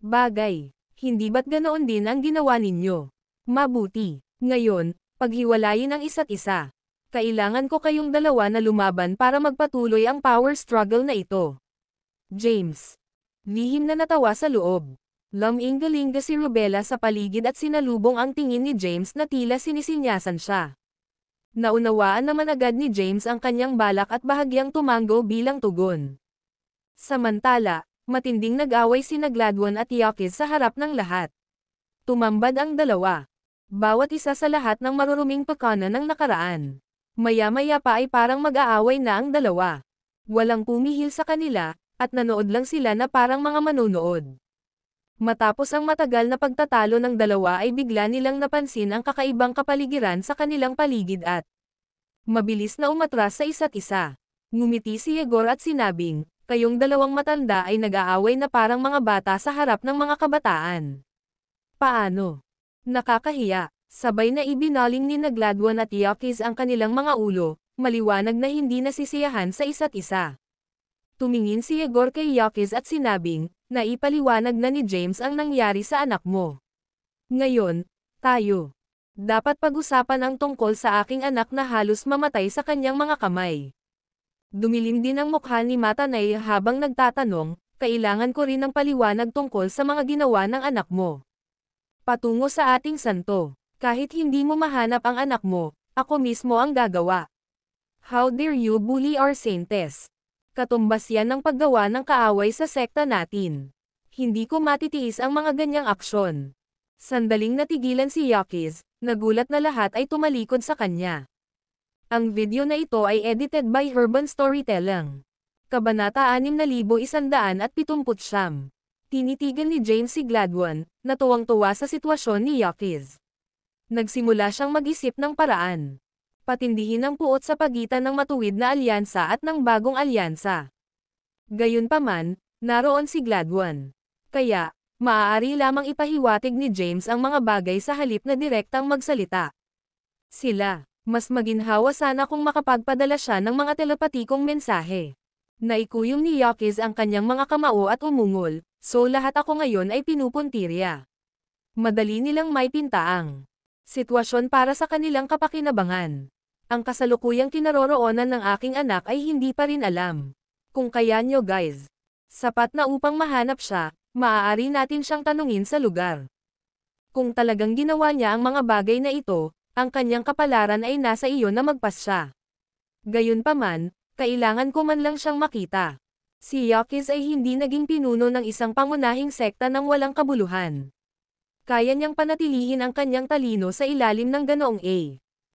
bagay? Hindi ba't ganoon din ang ginawa ninyo? Mabuti. Ngayon, paghiwalayin ang isa't isa. Kailangan ko kayong dalawa na lumaban para magpatuloy ang power struggle na ito." James. Lihim na natawa sa loob. Lumingalinga si Rubella sa paligid at sinalubong ang tingin ni James na tila sinisinyasan siya. Naunawaan naman agad ni James ang kanyang balak at bahagyang tumango bilang tugon. Samantala, matinding nag-away sina Gladwin at Yakiz sa harap ng lahat. Tumambad ang dalawa. Bawat isa sa lahat ng maruruming pakana ng nakaraan. Maya-maya pa ay parang mag-aaway na ang dalawa. Walang pumihil sa kanila, at nanood lang sila na parang mga manonood. Matapos ang matagal na pagtatalo ng dalawa ay bigla nilang napansin ang kakaibang kapaligiran sa kanilang paligid at mabilis na umatras sa isa't isa. Ngumiti si Yegor at sinabing, "Kayong dalawang matanda ay nag-aaway na parang mga bata sa harap ng mga kabataan. Paano? Nakakahiya." Sabay na ibinaling ni Gladwin at Yakiz ang kanilang mga ulo, maliwanag na hindi nasisiyahan sa isa't isa. Tumingin si Yegor kay Yakiz at sinabing, naipaliwanag na ni James ang nangyari sa anak mo. Ngayon, tayo. Dapat pag-usapan ang tungkol sa aking anak na halos mamatay sa kanyang mga kamay. Dumilim din ang mukha ni Matanay habang nagtatanong, kailangan ko rin ng paliwanag tungkol sa mga ginawa ng anak mo. Patungo sa ating santo, kahit hindi mo mahanap ang anak mo, ako mismo ang gagawa. How dare you bully our saintes? Katumbas yan ng paggawa ng kaaway sa sekta natin. Hindi ko matitiis ang mga ganyang aksyon. Sandaling natigilan si Yakiz, nagulat na lahat ay tumalikod sa kanya. Ang video na ito ay edited by Urban Storytelling. Kabanata 6179. Tinitigan ni James si Gladwin, na tuwang-tuwa sa sitwasyon ni Yakiz. Nagsimula siyang mag-isip ng paraan. Patindihin ang puot sa pagitan ng matuwid na alyansa at ng bagong alyansa. Gayunpaman, naroon si Gladwin. Kaya, maaari lamang ipahiwatig ni James ang mga bagay sa halip na direktang magsalita. Sila, mas maginhawa sana kung makapagpadala siya ng mga telepatikong mensahe. Naikuyom ni Yakiz ang kanyang mga kamao at umungol, so lahat ako ngayon ay pinupuntirya. Madali nilang may pintaang sitwasyon para sa kanilang kapakinabangan. Ang kasalukuyang kinaroroonan ng aking anak ay hindi pa rin alam. Kung kaya nyo guys, sapat na upang mahanap siya, maaari natin siyang tanungin sa lugar. Kung talagang ginawa niya ang mga bagay na ito, ang kanyang kapalaran ay nasa iyo na magpasya. Gayunpaman, kailangan ko man lang siyang makita. Si Yakiz ay hindi naging pinuno ng isang pangunahing sekta ng walang kabuluhan. Kaya niyang panatilihin ang kanyang talino sa ilalim ng ganoong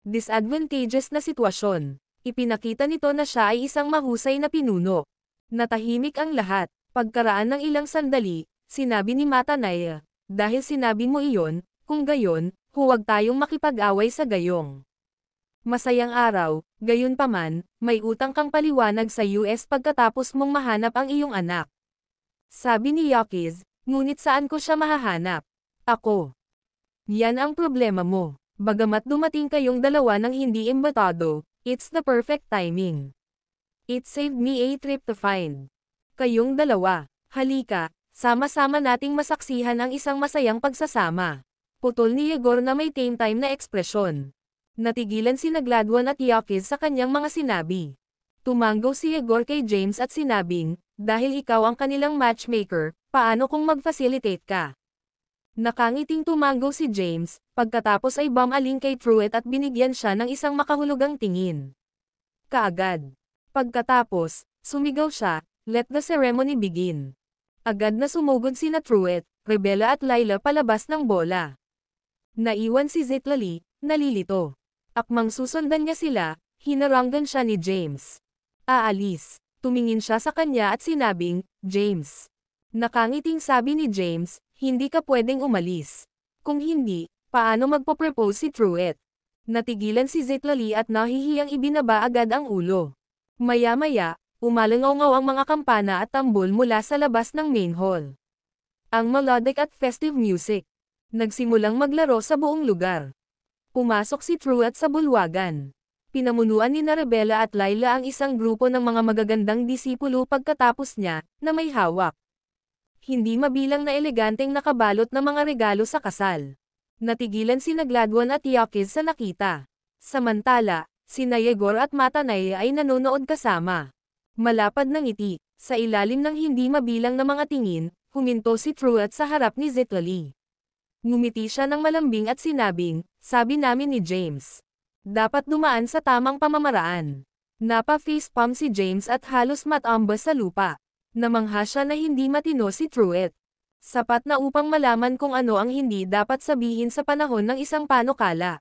disadvantageous na sitwasyon. Ipinakita nito na siya ay isang mahusay na pinuno. Natahimik ang lahat. Pagkaraan ng ilang sandali, sinabi ni Matanay, dahil sinabi mo iyon, kung gayon, huwag tayong makipag-away sa gayong masayang araw. Gayunpaman, may utang kang paliwanag sa US pagkatapos mong mahanap ang iyong anak. Sabi ni Yakiz, ngunit saan ko siya mahahanap? Ako. Yan ang problema mo. Bagamat dumating kayong dalawa ng hindi imbitado, it's the perfect timing. It saved me a trip to find kayong dalawa. Halika, sama-sama nating masaksihan ang isang masayang pagsasama. Putol ni Yegor na may tame time na ekspresyon. Natigilan si Gladwin at Yakiz sa kanyang mga sinabi. Tumanggo si Yegor kay James at sinabing, dahil ikaw ang kanilang matchmaker, paano kung mag-facilitate ka? Nakangiting tumanggo si James, pagkatapos ay bumaling kay Truett at binigyan siya ng isang makahulugang tingin. Kaagad. Pagkatapos, sumigaw siya, let the ceremony begin. Agad na sumugod sina Truett, Rebella at Layla palabas ng bola. Naiwan si Zitlali, nalilito. Akmang susundan niya sila, hinaranggan siya ni James. Aalis. Tumingin siya sa kanya at sinabing, James. Nakangiting sabi ni James, hindi ka pwedeng umalis. Kung hindi, paano magpo-propose si Truett? Natigilan si Zitlali at nahihiyang ibinaba agad ang ulo. Maya-maya, umalangaw-ngaw ang mga kampana at tambol mula sa labas ng main hall. Ang melodic at festive music nagsimulang maglaro sa buong lugar. Pumasok si Truett sa bulwagan. Pinamunuan ni Rebella at Layla ang isang grupo ng mga magagandang disipulo pagkatapos niya, na may hawak. Hindi mabilang na eleganteng nakabalot na mga regalo sa kasal. Natigilan si Gladwin at Yakiz sa nakita. Samantala, sina Yegor at Matanay ay nanonood kasama. Malapad ng ngiti, sa ilalim ng hindi mabilang na mga tingin, huminto si Truett sa harap ni Zitlali. Ngumiti siya ng malambing at sinabing, sabi namin ni James. Dapat dumaan sa tamang pamamaraan. Napa-facepalm si James at halos matambas sa lupa. Namangha siya na hindi matino si Truett. Sapat na upang malaman kung ano ang hindi dapat sabihin sa panahon ng isang panukala.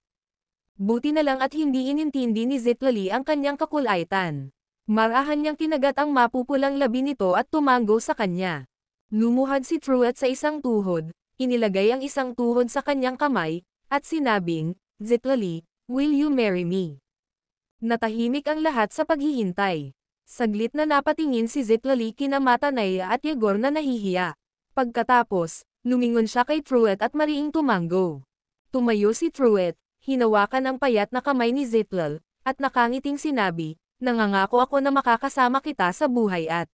Buti na lang at hindi inintindi ni Zitlali ang kanyang kakulaitan. Marahan niyang kinagat ang mapupulang labi nito at tumanggo sa kanya. Lumuhad si Truett sa isang tuhod, inilagay ang isang tuhod sa kanyang kamay, at sinabing, Zitlali, will you marry me? Natahimik ang lahat sa paghihintay. Saglit na napatingin si Zitlali kina Matanay at Yegor na nahihiya. Pagkatapos, lumingon siya kay Truett at mariing tumanggo. Tumayo si Truett, hinawakan ang payat na kamay ni Zitlal, at nakangiting sinabi, nangangako ako na makakasama kita sa buhay at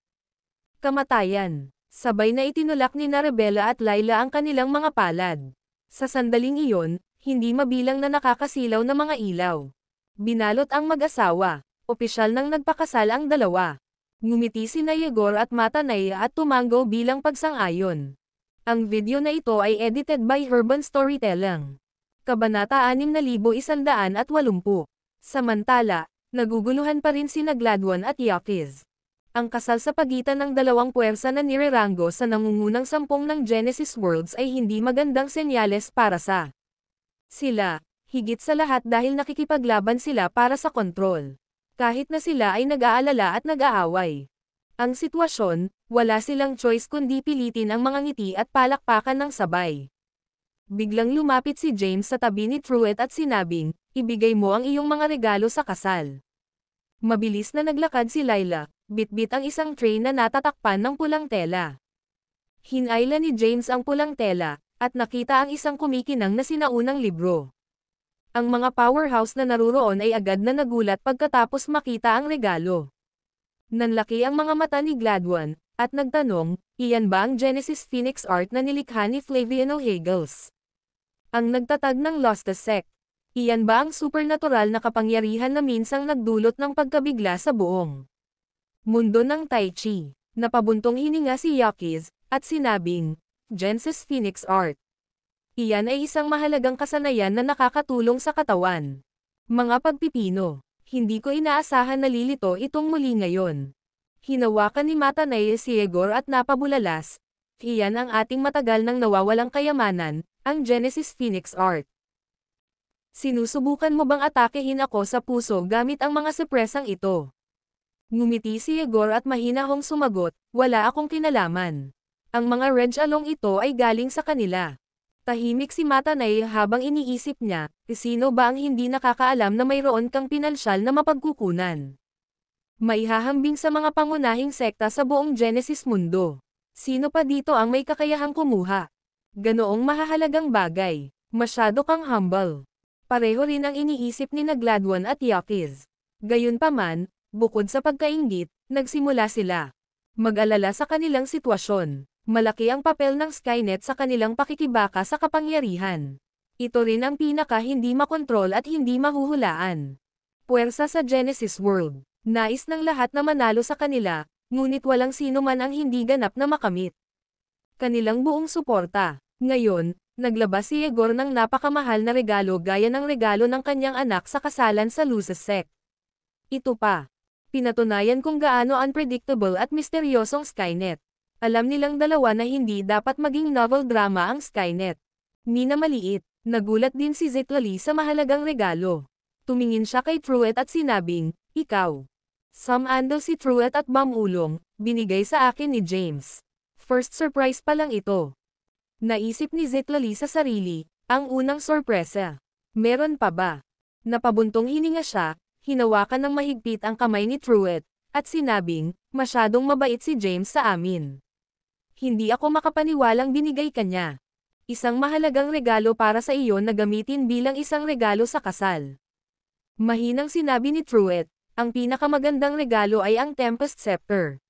kamatayan. Sabay na itinulak ni Rebella at Layla ang kanilang mga palad. Sa sandaling iyon, hindi mabilang na nakakasilaw na mga ilaw. Binalot ang mag-asawa. Opisyal nang nagpakasal ang dalawa. Ngumiti sina Yegor at Matanay at tumango bilang pagsang-ayon. Ang video na ito ay edited by Urban Storytelling. Kabanata 6180. Samantala, naguguluhan pa rin sina Gladwin at Yakiz. Ang kasal sa pagitan ng dalawang puwersa na nireranggo sa nangungunang sampung ng Genesis Worlds ay hindi magandang senyales para sa sila, higit sa lahat dahil nakikipaglaban sila para sa kontrol. Kahit na sila ay nag-aalala at nag-aaway. Ang sitwasyon, wala silang choice kundi pilitin ang mga ngiti at palakpakan ng sabay. Biglang lumapit si James sa tabi ni Truett at sinabing, ibigay mo ang iyong mga regalo sa kasal. Mabilis na naglakad si Layla, bitbit ang isang tray na natatakpan ng pulang tela. Hinayla ni James ang pulang tela, at nakita ang isang kumikinang na sinaunang libro. Ang mga powerhouse na naruroon ay agad na nagulat pagkatapos makita ang regalo. Nanlaki ang mga mata ni Gladwin, at nagtanong, iyan ba ang Genesis Phoenix art na nilikha ni Flaviano Hagels? Ang nagtatag ng Lost Sect. Iyan ba ang supernatural na kapangyarihan na minsang nagdulot ng pagkabigla sa buong mundo ng Tai Chi? Napabuntong hininga si Yakiz, at sinabing, Genesis Phoenix art. Iyan ay isang mahalagang kasanayan na nakakatulong sa katawan. Mga pagpipino, hindi ko inaasahan na lilito itong muli ngayon. Hinawakan ni Matanay si Yegor at napabulalas, iyan ang ating matagal nang nawawalang kayamanan, ang Genesis Phoenix art. Sinusubukan mo bang atakehin ako sa puso gamit ang mga sepresang ito? Ngumiti si Yegor at mahinahong sumagot, wala akong kinalaman. Ang mga Reg Along ito ay galing sa kanila. Tahimik si Matanay habang iniisip niya, sino ba ang hindi nakakaalam na mayroon kang pinansyal na mapagkukunan? Maihahambing sa mga pangunahing sekta sa buong Genesis mundo. Sino pa dito ang may kakayahang kumuha? Ganoong mahahalagang bagay. Masyado kang humble. Pareho rin ang iniisip ni Gladwin at Yakiz. Gayunpaman, bukod sa pagkainggit, nagsimula sila mag-alala sa kanilang sitwasyon. Malaki ang papel ng Skynet sa kanilang pakikibaka sa kapangyarihan. Ito rin ang pinaka hindi makontrol at hindi mahuhulaan. Puwersa sa Genesis World. Nais ng lahat na manalo sa kanila, ngunit walang sino man ang hindi ganap na makamit kanilang buong suporta. Ngayon, naglabas si Yegor ng napakamahal na regalo gaya ng regalo ng kanyang anak sa kasalan sa Lucis Sect. Ito pa. Pinatunayan kung gaano unpredictable at misteryosong Skynet. Alam nilang dalawa na hindi dapat maging novel drama ang Skynet. Mina maliit, nagulat din si Zitlali sa mahalagang regalo. Tumingin siya kay Truett at sinabing, ikaw. Samando si Truett at mamulong, binigay sa akin ni James. First surprise pa lang ito. Naisip ni Zitlali sa sarili, ang unang sorpresa. Meron pa ba? Napabuntong hininga siya, hinawakan ng mahigpit ang kamay ni Truett, at sinabing, masyadong mabait si James sa amin. Hindi ako makapaniwalang binigay kanya. Isang mahalagang regalo para sa iyo na gamitin bilang isang regalo sa kasal. Mahinang sinabi ni Truett, ang pinakamagandang regalo ay ang Tempest Scepter.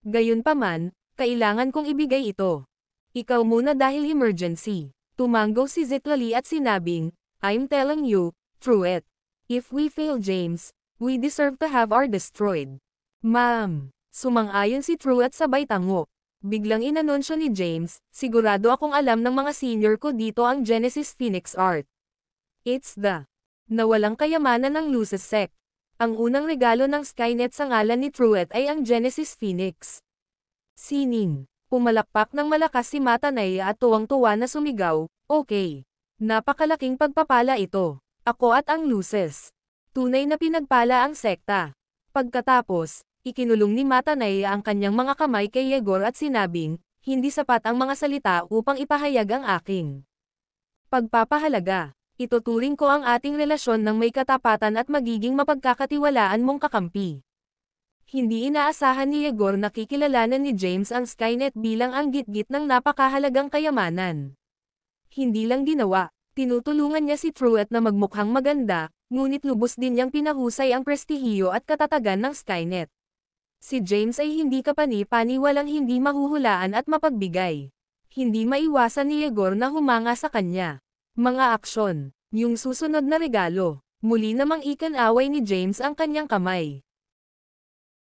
Gayunpaman, kailangan kong ibigay ito. Ikaw muna dahil emergency. Tumango si Zitlali at sinabing, I'm telling you, Truett. If we fail James, we deserve to have our destroyed. Ma'am. Sumang-ayon si Truett sabay tango. Biglang inanunsyo ni James, sigurado akong alam ng mga senior ko dito ang Genesis Phoenix art. It's the nawalang kayamanan ng Lucis Sect. Ang unang regalo ng Skynet sa ngalan ni Truett ay ang Genesis Phoenix. Sining. Pumalakpak ng malakas si Matanay at tuwang-tuwa na sumigaw, okay. Napakalaking pagpapala ito. Ako at ang Lucis. Tunay na pinagpala ang sekta. Pagkatapos, ikinulong ni Matanay ang kanyang mga kamay kay Yegor at sinabing, hindi sapat ang mga salita upang ipahayag ang aking pagpapahalaga. Ituturing ko ang ating relasyon ng may katapatan at magiging mapagkakatiwalaan mong kakampi. Hindi inaasahan ni Yegor na kikilalanan ni James ang Skynet bilang ang gitgit ng napakahalagang kayamanan. Hindi lang ginawa, Tinutulungan niya si Truett na magmukhang maganda, ngunit lubos din niyang pinahusay ang prestihiyo at katatagan ng Skynet. Si James ay hindi kapani-paniwalang hindi mahuhulaan at mapagbigay. Hindi maiwasan ni Yegor na humanga sa kanya. Mga aksyon. Yung susunod na regalo. Muli namang ikan-away ni James ang kanyang kamay.